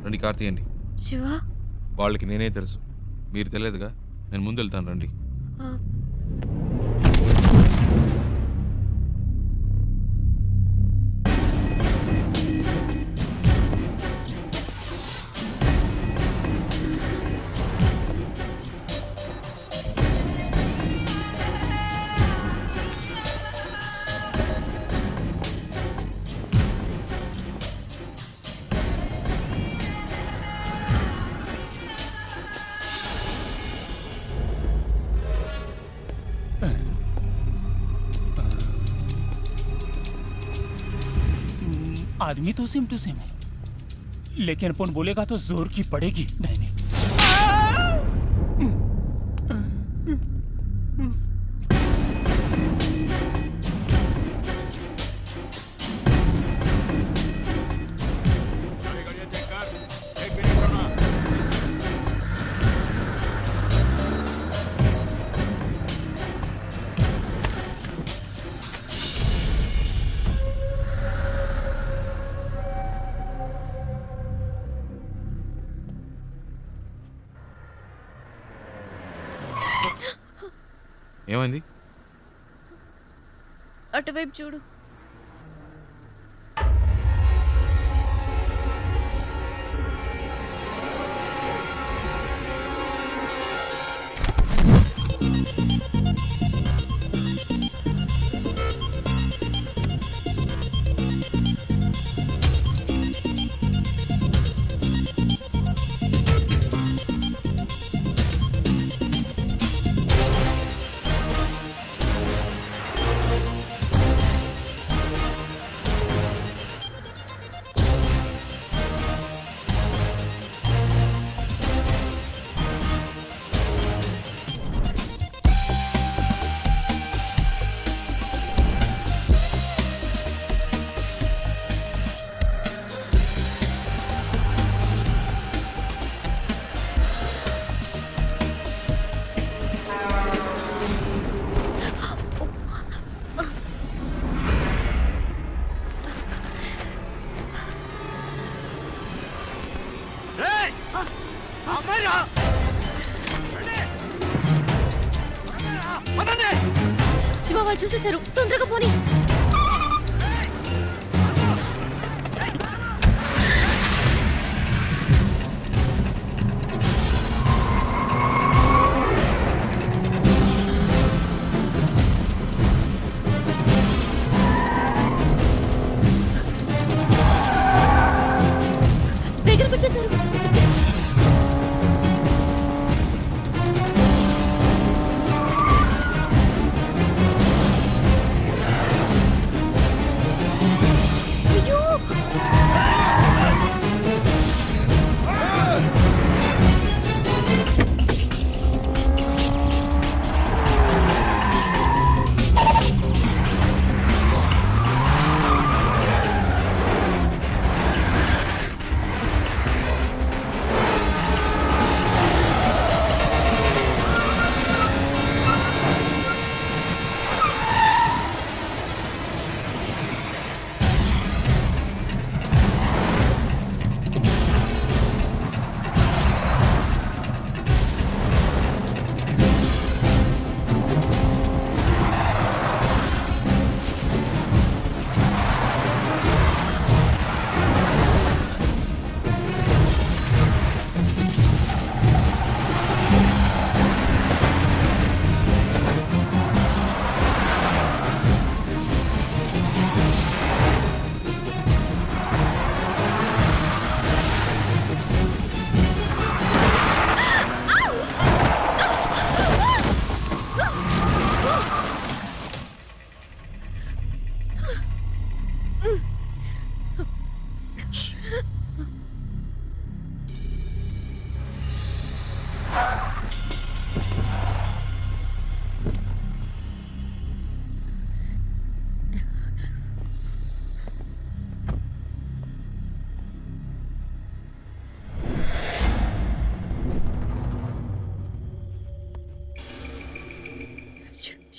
రండి, కార్ తీయండి. శివ, వాళ్ళకి నేనే తెలుసు, మీరు తెలియదుగా. నేను ముందు వెళ్తాను, రండి. आदमी तो सेम टू सेम है, लेकिन अपन बोलेगा तो जोर की पड़ेगी। नहीं ఏమైంది? అటువైపు చూడు. శివ, వాళ్ళు చూసేశారు. తొందరగా పోనీ.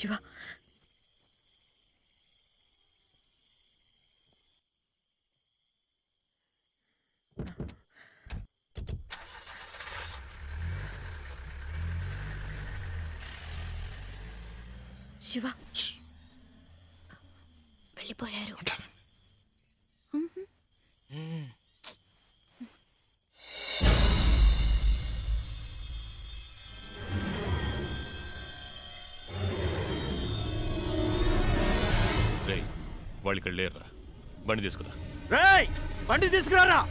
శివ శివ వెళ్ళిపోయారు. రేయ్ వాళ్ళు ఇక్కడ లేరురా, బండి తీసుకురా. రేయ్ బండి తీసుకురారా.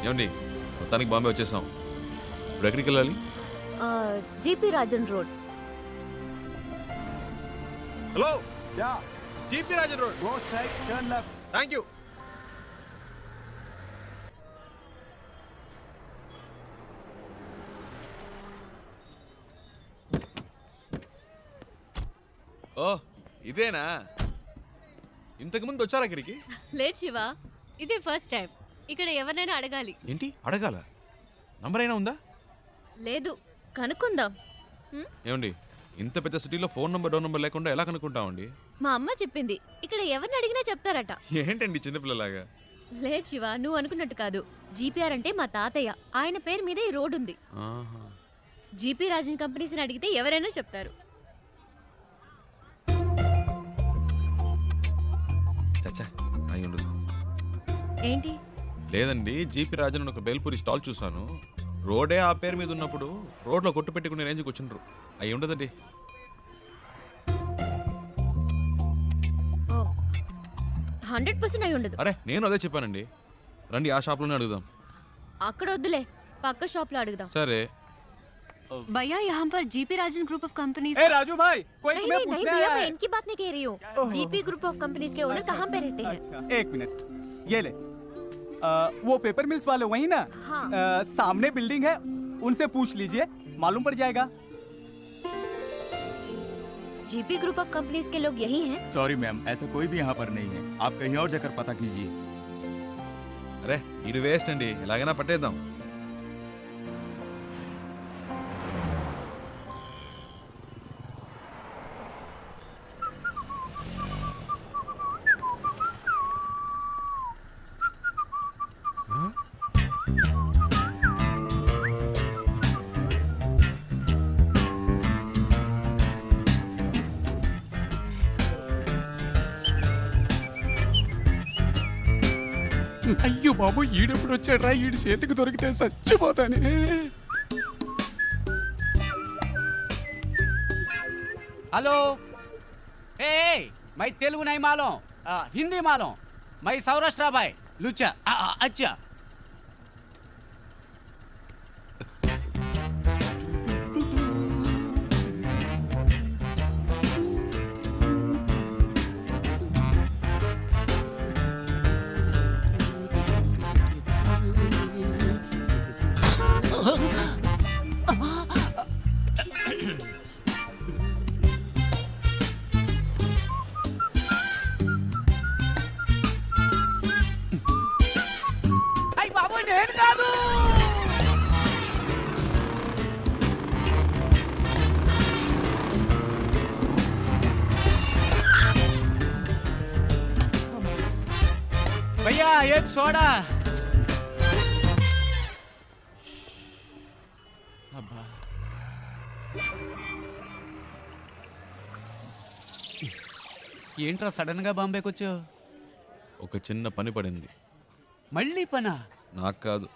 ఏమండి మొత్తానికి బాంబే వచ్చేసాం. ఇప్పుడు ఎక్కడికి వెళ్ళాలి? GP Rajan road. Hello yeah GP Rajan road. Go straight turn left. Thank you. ఓ ఇదేనా? ఇంతకుముందు వచ్చారా ఇక్కడికి? లేదు శివ, ఇదే ఫస్ట్ టైం. ఇక్కడ ఎవరినైనా అడగాలి. ఏంటి అడగాల? నంబర్ అయినా ఉందా? లేదు, కనుక్కుందాం. ఏమండి ఇంత పెద్ద సిటీలో ఫోన్ నంబర్ డోర్ నంబర్ లేకుండా ఎలా కనుక్కుంటామండి? మా అమ్మ చెప్పింది ఇక్కడ ఎవరిని అడిగినా చెప్తారట. ఏంటండి చిన్నపిల్లలాగా? లేదు శివ, నువ్వు అనుకున్నట్టు కాదు. జీపీఆర్ అంటే మా తాతయ్య, ఆయన పేరు మీద ఈ రోడ్ ఉంది. జీపీ రాజన్ కంపెనీస్ని అడిగితే ఎవరైనా చెప్తారు. చచ్చా అయి ఉండదు. ఏంటి? లేదండి, జీపీ రాజన్ ఒక బేల్పూరి స్టాల్ చూసాను. రోడే ఆ పేరు మీద ఉన్నప్పుడు రోడ్లో కొట్టు పెట్టుకునే రేంజ్కి వచ్చిండ్రు. అయి ఉండదండి. 100% అయి ఉండదు. అరే నేను అదే చెప్పానండి. రండి ఆ షాప్లోనే అడుగుదాం. అక్కడ వద్దులే, పక్క షాప్ లో అడుగుదాం. సరే. भैया यहाँ पर GP Rajan group of companies. ए राजू भाई, कोई नहीं तुम्हें नहीं पूछने भैया, आया मैं है। इनकी बात नहीं कह रही हूँ। जीपी ग्रुप ऑफ कंपनीज के ओनर कहाँ पे रहते हैं? एक मिनट, ये ले। वो पेपर मिल्स वाले वही ना? हाँ। सामने बिल्डिंग है, उनसे पूछ लीजिए, मालूम पड़ जाएगा। जीपी ग्रुप ऑफ कंपनीज के लोग यही हैं? सॉरी मैम, ऐसा कोई भी यहाँ पर नहीं है। आप कहीं और जाकर पता कीजिए। అరే ఇది వేస్ట్ అండి, ఎలాగైనా పట్టేద్దాం. అయ్యో బాబు, ఈడెప్పుడు వచ్చాడ్రా? ఈడి చేతికి దొరికితే చచ్చిపోతానే. हेलो, ए मैं तेलुगु नहीं मालूम, हिंदी मालूम। मैं सौराष्ट्र भाई लुच्चा। अच्छा भैया एक सोडा। ఏంట్రా సడన్ గా బాంబేకి వచ్చావు? ఒక చిన్న పని పడింది. మళ్ళీ పనా? నాకు కాదు.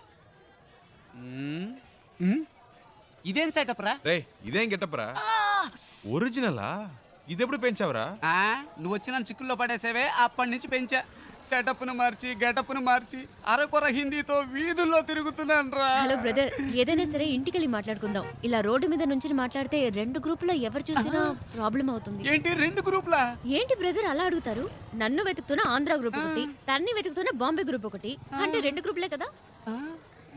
ఇదేం సెటప్ రా? రే ఇదేం గెటప్ రా? ఒరిజినలా? ఇదెప్పుడు పెంచావురా? నువ్వు వచ్చి నన్ను చిక్కుల్లో పడేసేవే, అప్పటి నుంచి పెంచా. సెటప్ను మార్చి గెటప్ను మార్చి అరకొర హిందీతో వీధుల్లో తిరుగుతున్నాను రా. హలో బ్రదర్, ఏదైనా సరే ఇంటికెళ్ళి మాట్లాడుకుందాం. ఇలా రోడ్డు మీద నుంచి మాట్లాడితే 2 గ్రూపులో ఎవరు చూసినా ప్రాబ్లం అవుతుంది. ఏంటి 2 గ్రూపులా? ఏంటి బ్రదర్ అలా అడుగుతారు? నన్ను వెతుకుతున్న ఆంధ్ర గ్రూప్ ఒకటి, తన్ని వెతుకుతున్న బాంబే గ్రూప్ ఒకటి, అంటే 2 గ్రూపులే కదా.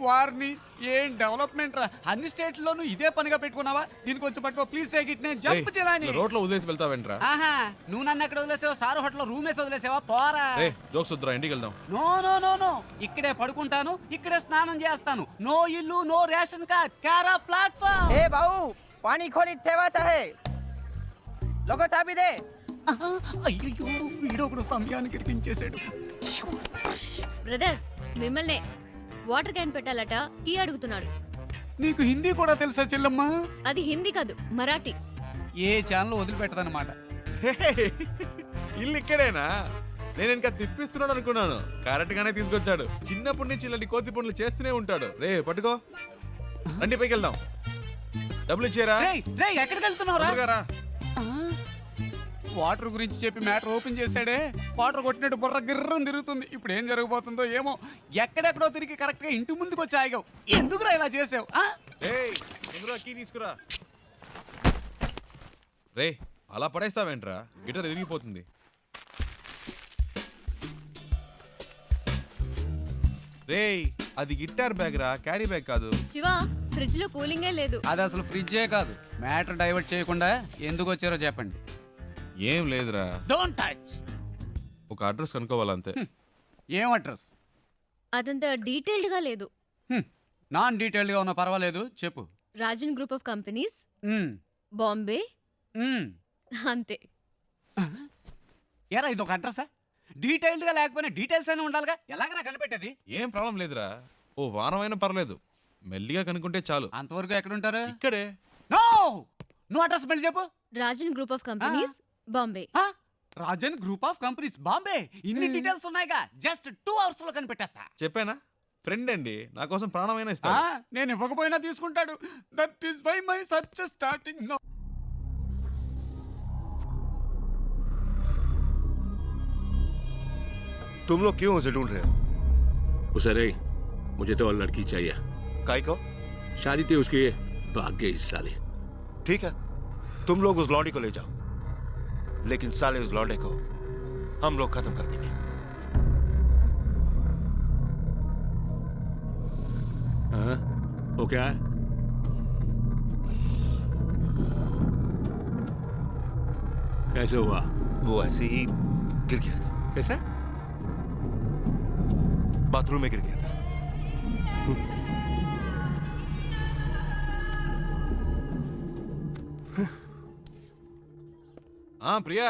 వారిని ఏం డెవలప్మెంట్ రా, అన్ని స్టేట్లోనూ ఇదే పనిగా పెట్టుకున్నావా? దీనికి కొంచెం పట్టుకో ప్లీజ్, టేక్ ఇట్. నేను జంప్ చేయాలని రోడ్లో వదిలేసి వెళ్తావేంట్రా? ఆహా, నువ్వు నన్ను ఎక్కడ వదిలేసావా? స్టార్ హోటల్ రూమ్ వేసి వదిలేసావా? పోరా. జోక్స్ వద్దురా, ఇంటికి వెళ్దాం. నో నో నో నో, ఇక్కడే పడుకుంటాను, ఇక్కడే స్నానం చేస్తాను. నో ఇల్లు, నో రేషన్ కార్డ్, కారా ప్లాట్ఫామ్. ఏ బావు, పానీ ఖోలి ठेवायचा है. लोगो चाबी दे. అయ్యో, వీడొకడు సమయానికి ఇరికించేశాడు. బ్రదర్ మిమ్మల్నే వాటర్ క్యాన్ పెట్టాలట, కీ అడుగుతున్నాడు. నీకు హిందీ కూడా తెలుసా చెల్లమ్మా? అది హిందీ కాదు, మరాఠీ. ఏ ఛానల్ వదిలిపెట్టదన్నమాట. ఇల్లు ఇక్కడేనా? నేను ఇంకా తిప్పిస్తున్నాడు అనుకున్నాను. కరెక్ట్ గానే తీసుకొచ్చాడు. చిన్నప్పటి నుంచి ఇలాంటి కోతి పనులు చేస్తూనే ఉంటాడు. రే పట్టుకో, రండి పైకి వెళ్దాం. డబ్బులు ఇచ్చారా? ఎక్కడికి వెళ్తున్నావురా? వాటర్ గురించి చెప్పి మ్యాటర్ ఓపెన్ చేశాడే, వాటర్ కొట్టినట్టు బుర్ర గిర్రం తిరుగుతుంది. ఇప్పుడు ఏం జరగబోతుందో ఏమో. ఎక్కడెక్కడో తిరిగి కరెక్ట్ గా ఇంటి ముందుకు వచ్చి ఆగావు. ఎందుకురా ఇలా చేసావు? కీ తీసుకురా. రే అలా పడేస్తావేంట్రా? గిటార్ విరిగిపోతుంది. రే అది గిటార్ బ్యాగ్ రా, క్యారీ బ్యాగ్ కాదు. శివా, ఫ్రిడ్జ్ లో కూలింగే లేదు. అది అసలు ఫ్రిడ్జే కాదు. మ్యాటర్ డైవర్ట్ చేయకుండా ఎందుకు వచ్చారో చెప్పండి. ఏం లేదురా, డోంట్ టచ్. ఒక అడ్రస్ కనుక్కోవాలంతే. ఏం అడ్రస్? అదంతా డీటెయిల్డ్ గా లేదు. నాన్ డీటెయిల్డ్ గా ఉన్నా పర్వాలేదు, చెప్పు. Rajan group of companies, Bombay, అంతే. ఏరా ఇది ఒక అడ్రసా? డీటెయిల్డ్ గా లేకపోయినా డీటెయిల్స్ అయినా ఉండాలిగా. ఎలాగైనా కనిపెట్టేది? ఏం ప్రాబ్లం లేదురా, ఓ వారమైనా పర్లేదు, మెల్లిగా కనుక్కుంటే చాలు. అంతవరకు ఎక్కడ ఉంటారు? ఇక్కడే. నో, నువ్వు అడ్రస్ మళ్ళీ చెప్పు. Rajan group of companies, Bombay. Rajan group of companies, Bombay. ఇన్ని డీటెయిల్స్ ఉన్నాయిగా, జస్ట్ 2 hours లో కనిపెట్టేస్తా. చెప్పానా, ఫ్రెండ్ అండి, నా కోసం ప్రాణమైనా ఇస్తా. నేను ఇవ్వకపోయినా తీసుకుంటాడు. That is why my search starting now. तुम लोग क्यों उसे ढूंढ रहे हो? उसे नहीं, मुझे तो और लड़की चाहिए। काय को? शादी थी उसकी, भाग गई इस साले। ठीक है, तुम लोग उस लौंडी को ले जाओ, लेकिन साले उस लौंडे को हम लोग खत्म कर देंगे। हाँ, वो क्या है? कैसे हुआ? वो ऐसे ही गिर गया था। कैसे? बाथरूम में गिर गया था। ప్రియా,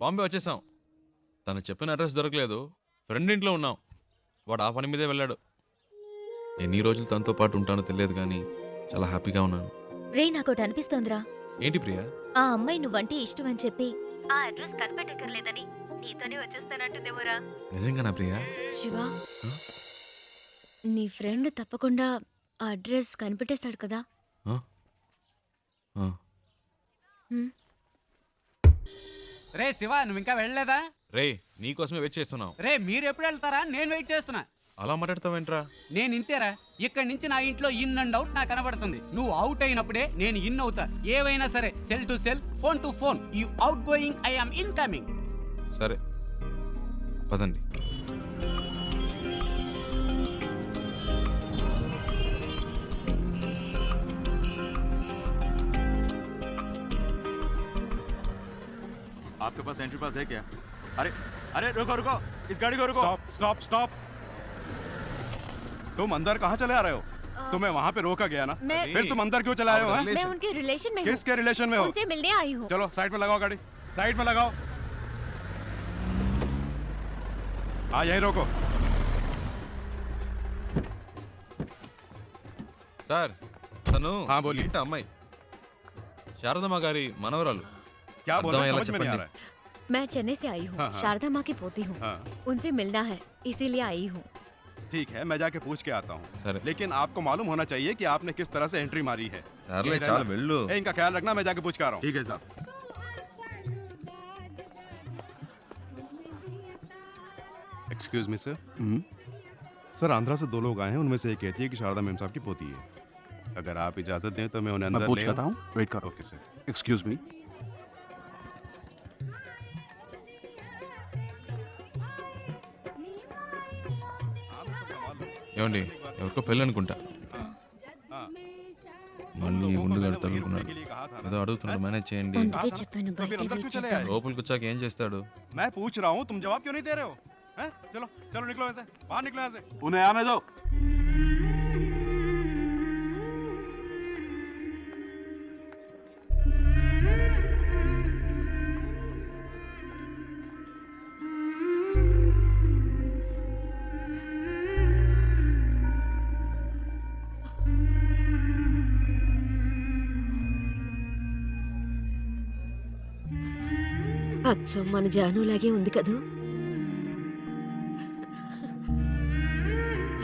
బాంబే వచ్చేసాం. తను చెప్పిన అడ్రస్ దొరకలేదు, ఫ్రెండ్ ఇంట్లో ఉన్నాం. వాడు ఆ పని మీదే వెళ్ళాడు. ఎన్ని రోజులు తనతో పాటు ఉంటానో తెలియదు కానీ చాలా హ్యాపీగా ఉన్నాను. రే నాకోటి అనిపిస్తోందిరా. ఏంటి ప్రియా? ఆ అమ్మాయి నువ్వంటే ఇష్టం అని చెప్పి ఆ అడ్రస్ కనిపెట్టక్కర్లేదని నీతోనే వచ్చేస్తానంటుందేమోరా. నిజంగానా ప్రియా? శివా, నీ ఫ్రెండ్ తప్పకుండా ఆ అడ్రస్ కనిపెట్టేస్తాడు కదా. రే శివ, నువ్వు ఇంకా వెళ్ళలేదా? రే నీకోసమే వెయిట్ చేస్తున్నావు. రే మీరు ఎప్పుడు వెళ్తారా? నేను వెయిట్ చేస్తున్నా. అలా మాట్లాడతావేంట్రా? నేను ఇంతేరా, ఇక్కడి నుంచి నా ఇంట్లో ఇన్ అండ్ అవుట్ నాకు కనబడుతుంది. నువ్వు అవుట్ అయినప్పుడే నేను ఇన్ అవుతా. ఏవైనా సరే, cell to cell, phone to phone. You out going, I am in coming. సరే పదండి. आपके पास एंट्री पास है क्या? अरे अरे रुको रुको, इस गाड़ी को रुको। Stop stop stop. तुम अंदर कहाँ चले आ रहे हो? तुम्हें वहाँ पे रोका गया ना, फिर तुम अंदर क्यों चले आए हो? मैं उनके रिलेशन में हूँ। किसके रिलेशन में हो? उनसे मिलने आई हूँ। चलो साइड में लगाओ गाड़ी, साइड में लगाओ। हाँ यही रोको। సార్, తను बोलिए। ఇంటి అమ్మాయి, శారదమ్మ గారి మనవరాలు. क्या बोल रहे हैं? समझ में नहीं आ रहा है। मैं चेन्नई से आई हूँ, हाँ, हाँ। शारदा माँ की पोती हूँ। उनसे मिलना है, इसीलिए आई हूँ। ठीक है, मैं जाके पूछ के आता हूँ, लेकिन आपको मालूम होना चाहिए कि आपने किस तरह से एंट्री मारी है। సర్లే यही చాలు रहना। వెళ్ళు. इनका ख्याल रखना, मैं जाके पूछ के आ रहा हूँ। ठीक है साहब। Excuse me sir. Sir Andhra से 2 लोग आए हैं, उनमें से एक कहती है कि शारदा मैम साहब की पोती है। अगर आप इजाजत दें तो मैं उन्हें अंदर मैं पूछ ले लेता हूँ, वेट करो। Okay sir. Excuse me. ఏమండి ఎవరికో పెళ్ళి అనుకుంటా మళ్ళీ ఉండుగాడు తగులుకున్నాడు ఏదో అడుగుతున్నాడు మేనేజ్ చేయండి అందుకే చెప్పాను బయట వెయిట్ చేద్దాం. లోపలికి వచ్చాక ఏం చేస్తాడు मैं पूछ रहा हूँ, तुम जवाब क्यों नहीं दे रहे हो? हैं? चलो चलो निकलो यहाँ से, बाहर निकलो यहाँ से। उन्हें आने दो। అచ్చం మన జానులాగే ఉంది కదూ.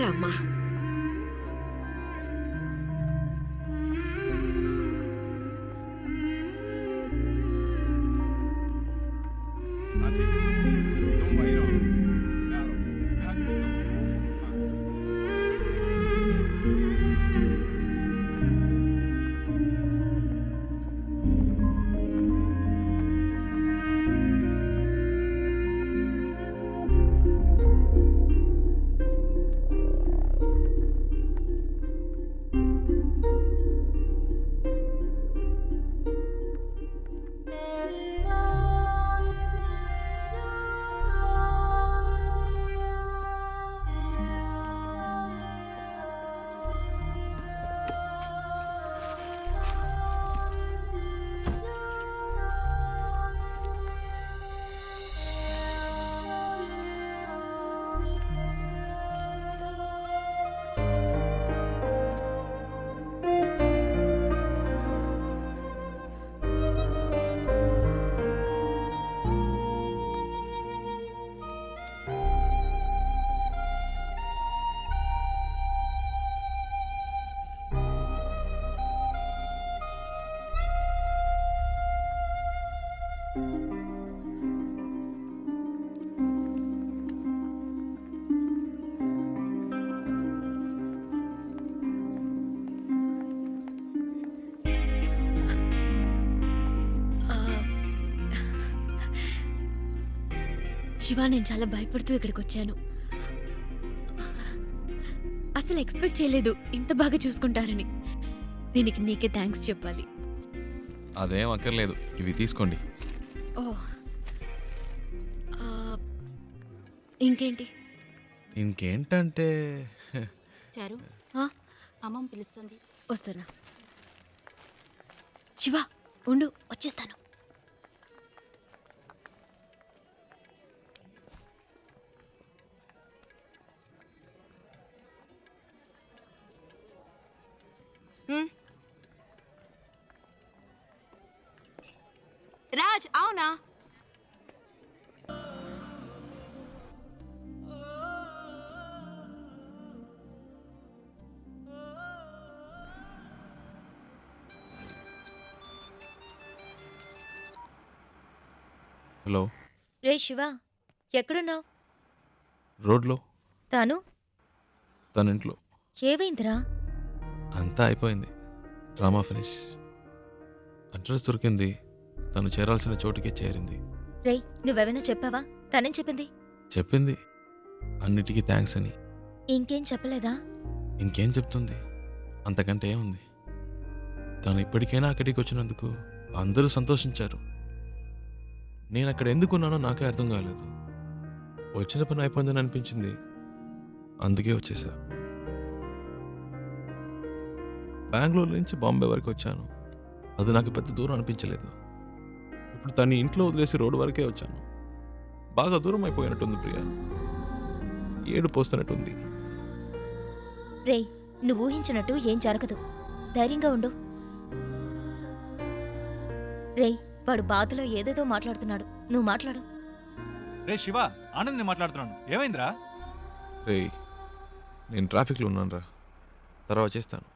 రామ్మా. శివ, నేను చాలా భయపడుతూ ఇక్కడికి వచ్చాను. అసలు ఎక్స్పెక్ట్ చేయలేదు ఇంత బాగా చూసుకుంటారని. దీనికి నీకే థ్యాంక్స్ చెప్పాలి. అదేం అక్కర్లేదు, ఇవి తీసుకోండి. ఓ, ఇంకేంటి? ఇంకేంటంటే చారు, అమ్మమ్మ పిలుస్తుంది. వస్తున్నా. శివ ఉండు, వచ్చేస్తాను. రాజ్, అవునా? హలో. రే శివ, ఎక్కడున్నావు? రోడ్లో. తాను తన ఇంట్లో. ఏవైందిరా? అంతా అయిపోయింది, డ్రామా ఫినిష్. అడ్రస్ దొరికింది, తను చేరాల్సిన చోటుకే చేరింది. రే, నువ్వెవైనా చెప్పావా? తనేం చెప్పింది? చెప్పింది అన్నిటికీ థ్యాంక్స్ అని. ఇంకేం చెప్పలేదా? ఇంకేం చెప్తుంది, అంతకంటే ఏముంది. తను ఇప్పటికైనా అక్కడికి వచ్చినందుకు అందరూ సంతోషించారు. నేను అక్కడ ఎందుకున్నానో నాకే అర్థం కాలేదు. వచ్చిన పని అయిపోయిందని అనిపించింది, అందుకే వచ్చేసా. బెంగళూరు నుంచి బాంబే వరకు వచ్చాను, అది నాకు పెద్ద దూరం అనిపించలేదు. ఇప్పుడు తను ఇంట్లో వదిలేసి రోడ్డు వరకే వచ్చాను. బాగా దూరం అయిపోయినట్టుంది ప్రియా, ఏడు పోస్తున్నట్టుంది. రే, నువ్వు ఊహించినట్టు ఏం జరగదు, ధైర్యంగా ఉండు. రే, వాడు బాధలో ఏదేదో మాట్లాడుతున్నాడు, నువ్వు మాట్లాడు. రే శివ, ఆనంద్ నేను మాట్లాడుతున్నాను. ఏమైందిరా? రే, నేను ట్రాఫిక్లో ఉన్నాను రా, తర్వాత చేస్తాను.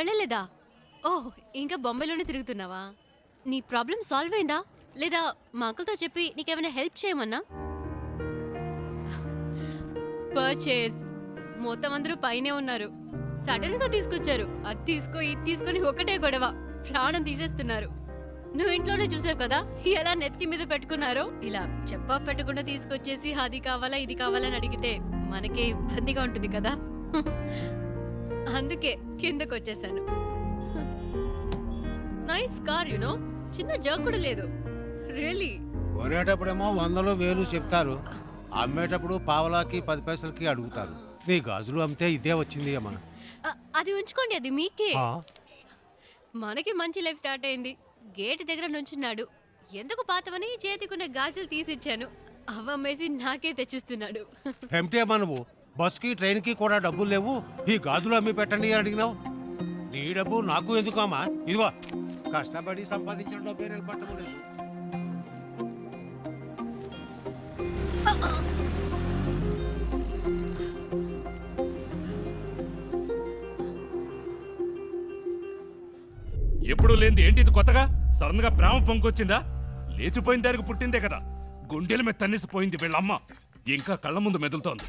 వెళ్ళలేదా? ఓహ్, ఇంకా బొంబాయిలోనే తిరుగుతున్నావా? నీ ప్రాబ్లం సాల్వ్ అయిందా లేదా మా అంకుల్తో చెప్పి నీకేమైనా హెల్ప్ చేయమన్నా? పర్చేస్ మొత్తం అందరూ పైనే ఉన్నారు. సడన్ గా తీసుకొచ్చారు. అది తీసుకో ఇది తీసుకొని ఒకటే గొడవ, ప్రాణం తీసేస్తున్నారు. నువ్వు ఇంట్లోనే చూసావు కదా ఎలా నెత్తి మీద పెట్టుకున్నారో. ఇలా చెప్పా పెట్టకుండా తీసుకొచ్చేసి అది కావాలా ఇది కావాలని అడిగితే మనకే ఇబ్బందిగా ఉంటుంది కదా. అందుకే కిందకు వచ్చేసాను. నైస్ కార్ యునో, చిన్న జర్క్ కూడా లేదు. రియలీ. కొనేటప్పుడేమో 100 1000 చెప్తారు, అమ్మేటప్పుడు పావలాకి 10 పైసలకి అడుగుతారు. నీ గాజులు అమ్మితే ఇదే వచ్చింది అమ్మా. అది ఉంచుకోండి, అది మీకే. మనకి మంచి లైఫ్ స్టార్ట్ అయింది. గేట్ దగ్గర నుంచున్నాడు. ఎందుకు పాతవని చేతికున్న గాజులు తీసిచ్చాను. అవమ్మేసి నాకే తెచ్చిస్తున్నాడు. ఏమిటి అమ్మా నువ్వు? బస్కి ట్రైన్కి కూడా డబ్బులు లేవు, ఈ గాజులు అమ్మి పెట్టండి అని అడిగినావు. నీ డబ్బు నాకు ఎందుకు అమ్మా? ఇదిగో కష్టపడి సంపాదించిన డబ్బే నిలబట్టము లేదు. ఎప్పుడు లేనిది ఏంటి ఇది కొత్తగా? సడన్ గా ప్రేమ పొంగొచ్చిందా? లేచిపోయిన దానికి పుట్టిందే కదా. గుండెల మీద తన్నిసిపోయింది వీళ్ళమ్మ. ఇంకా కళ్ళ ముందు మెదులుతోంది.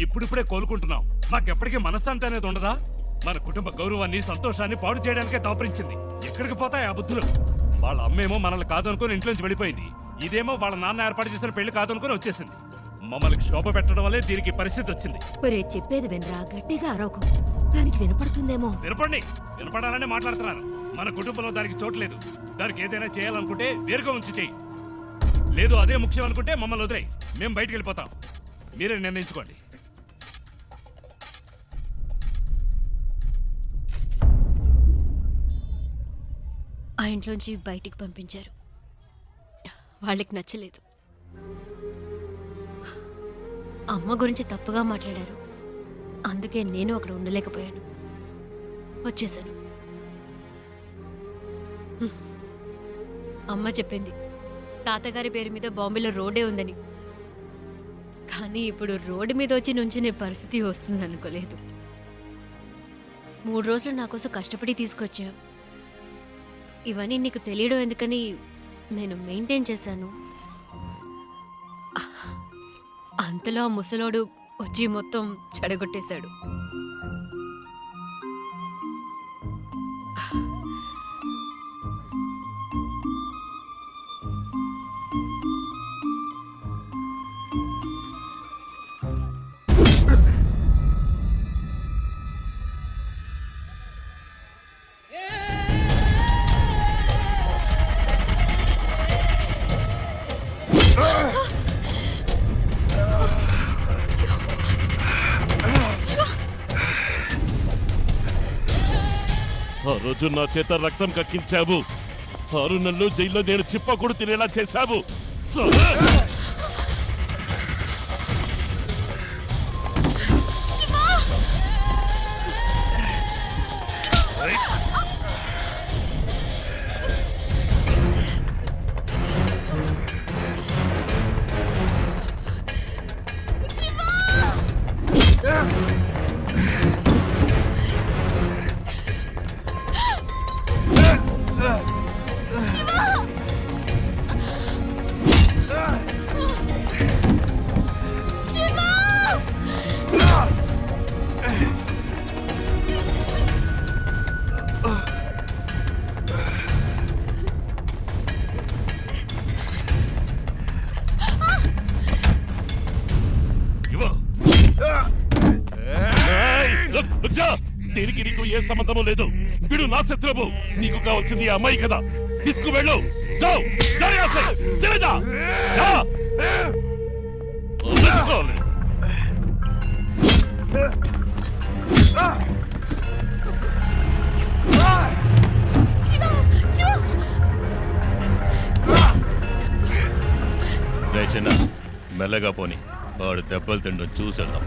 ఇప్పుడిప్పుడే కోలుకుంటున్నాం. మాకెప్పటికీ మనశ్శాంతి అనేది ఉండదా? మన కుటుంబ గౌరవాన్ని సంతోషాన్ని పాడు చేయడానికే దాపరించింది. ఎక్కడికి పోతాయి ఆ బుద్ధులు? వాళ్ళ అమ్మేమో మనల్ని కాదనుకుని ఇంట్లోంచి వెళ్ళిపోయింది. ఇదేమో వాళ్ళ నాన్న ఏర్పాటు చేసిన పెళ్లి కాదనుకుని వచ్చేసింది. మమ్మల్ని శోభ పెట్టడం వల్లే దీనికి పరిస్థితి వచ్చింది. ఒరే చెప్పేది వినరా, గట్టిగా అరవకు, దానికి వినపడుతుందేమో. వినపండి, వినపడాలని మాట్లాడుతున్నారు. మన కుటుంబంలో దానికి చోటు లేదు. దానికి ఏదైనా చేయాలనుకుంటే వేరుగా ఉంచి చెయ్యి. లేదు అదే ముఖ్యం అనుకుంటే మమ్మల్ని వదిలేయి, మేము బయటికి వెళ్ళిపోతాం. మీరే నిర్ణయించుకోండి. ఆ ఇంట్లోంచి బయటికి పంపించారు. వాళ్ళకి నచ్చలేదు. అమ్మ గురించి తప్పుగా మాట్లాడారు. అందుకే నేను అక్కడ ఉండలేకపోయాను, వచ్చేసాను. అమ్మ చెప్పింది తాతగారి పేరు మీద బాంబేలో రోడ్డే ఉందని. కానీ ఇప్పుడు రోడ్డు మీద వచ్చి నుంచునే పరిస్థితి వస్తుంది అనుకోలేదు. 3 రోజులు నా కోసం కష్టపడి తీసుకొచ్చా. ఇవన్నీ నీకు తెలియడం ఎందుకని నేను మెయింటైన్ చేశాను. అంతలో ఆ ముసలోడు వచ్చి మొత్తం చెడగొట్టేశాడు. ఆ రోజు నా చేత రక్తం కక్కించావు. 6 నెలలు జైల్లో నేను చిప్పకూడు తినేలా చేశావు. దీనికి నీకు ఏ సంబంధము లేదు. వీడు నా శత్రువు. నీకు కావాల్సింది ఈ అమ్మాయి కదా. తీసుకువెళ్ళు. చిన్న మెల్లగా పోని, వాడు దెబ్బలు తిండం చూసేద్దాం.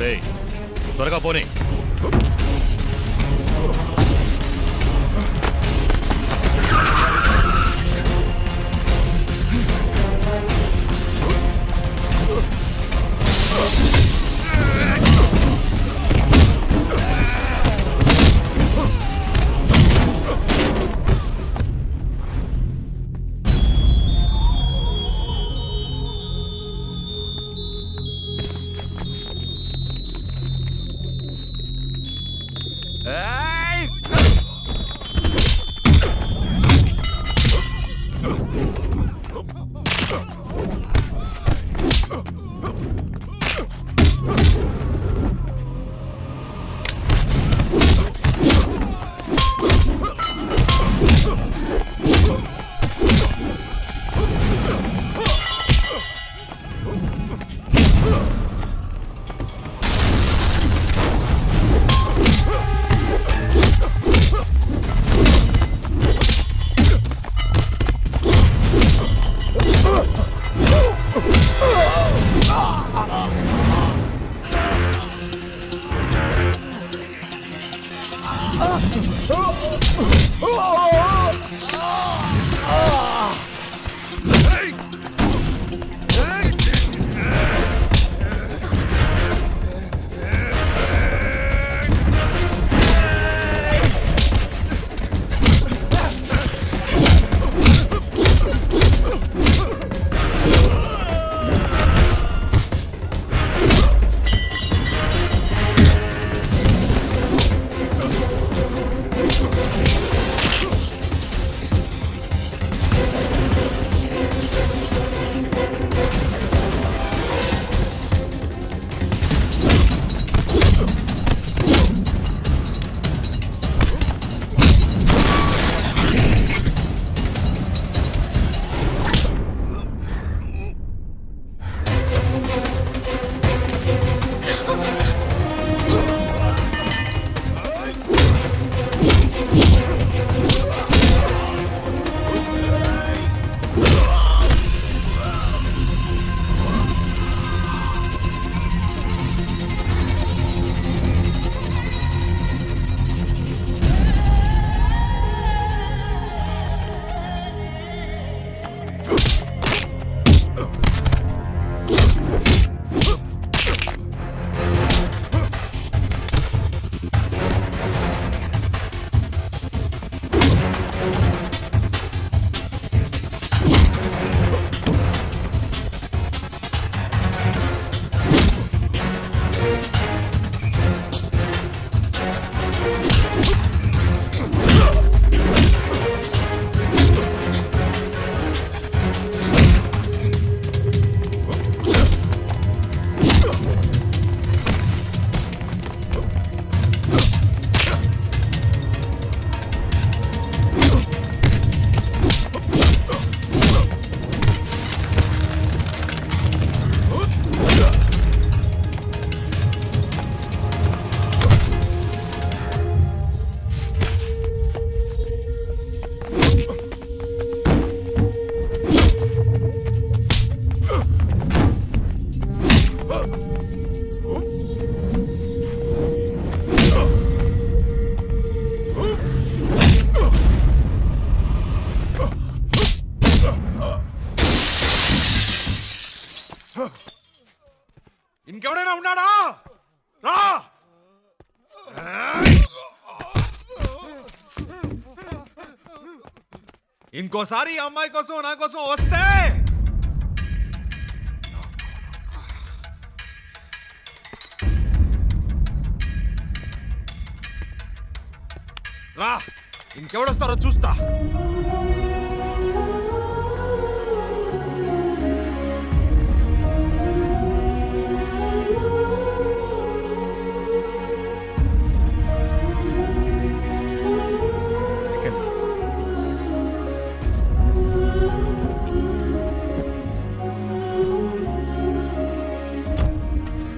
రేయ్, త్వరగా పోనీ. ఇంకెవడైనా ఉన్నాడా? రా! ఇంకోసారి ఈ అమ్మాయి కోసం నా కోసం వస్తే రా, ఇంకెవడొస్తారో చూస్తా.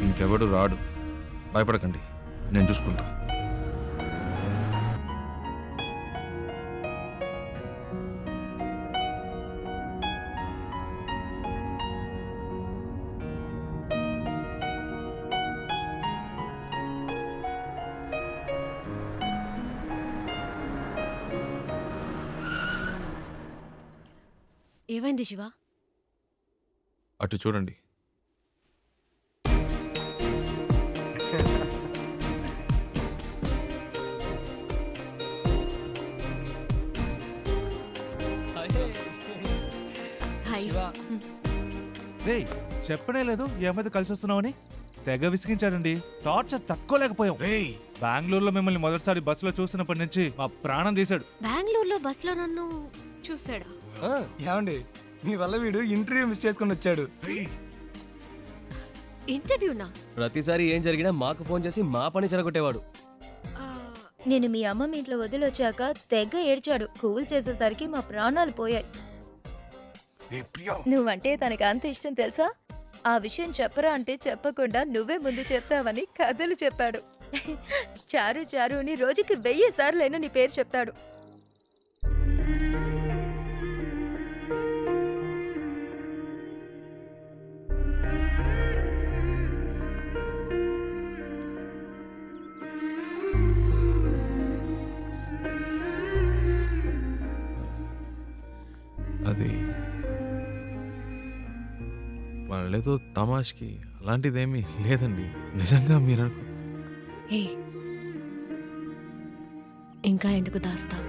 ఇంకెవడు రాడు, భయపడకండి, నేను చూసుకుంటా. ఏమైంది శివ? అటు చూడండి. హాయ్. రే చెప్పనే లేదు ఈ అమ్మాయితో కలిసి వస్తున్నామని. తెగ విసిగించాడండి. టార్చర్ తక్కువలేకపోయాం. బెంగళూరులో మిమ్మల్ని మొదటిసారి బస్సులో చూసినప్పటి నుంచి మా ప్రాణం తీశాడు. బెంగళూరులో బస్సులో నన్ను చూసాడా? ఏమండి మీ వల్ల వీడు ఇంటర్వ్యూ మిస్ చేసుకుని వచ్చాడు. ఇంటర్వ్యూనా? ప్రతిసారి ఏం జరిగినా మాకు ఫోన్ చేసి మా పని చెరగొట్టేవాడు. నేను మీ అమ్మ మీ ఇంట్లో వదిలొచ్చాక తెగ ఏడ్చాడు. కూల్ చేసేసరికి మా ప్రాణాలు పోయాయి. నువ్వంటే తనకి అంత ఇష్టం తెలుసా? ఆ విషయం చెప్పరా అంటే చెప్పకుండా నువ్వే ముందు చెప్తావని కథలు చెప్పాడు. చారు చారు అని రోజుకి 1000 సార్లైనా నీ పేరు చెప్తాడు. అది వాళ్ళేదో తమాష్కి అలాంటిదేమీ లేదండి. నిజంగా మీరు ఇంకా ఎందుకు దాస్తావు?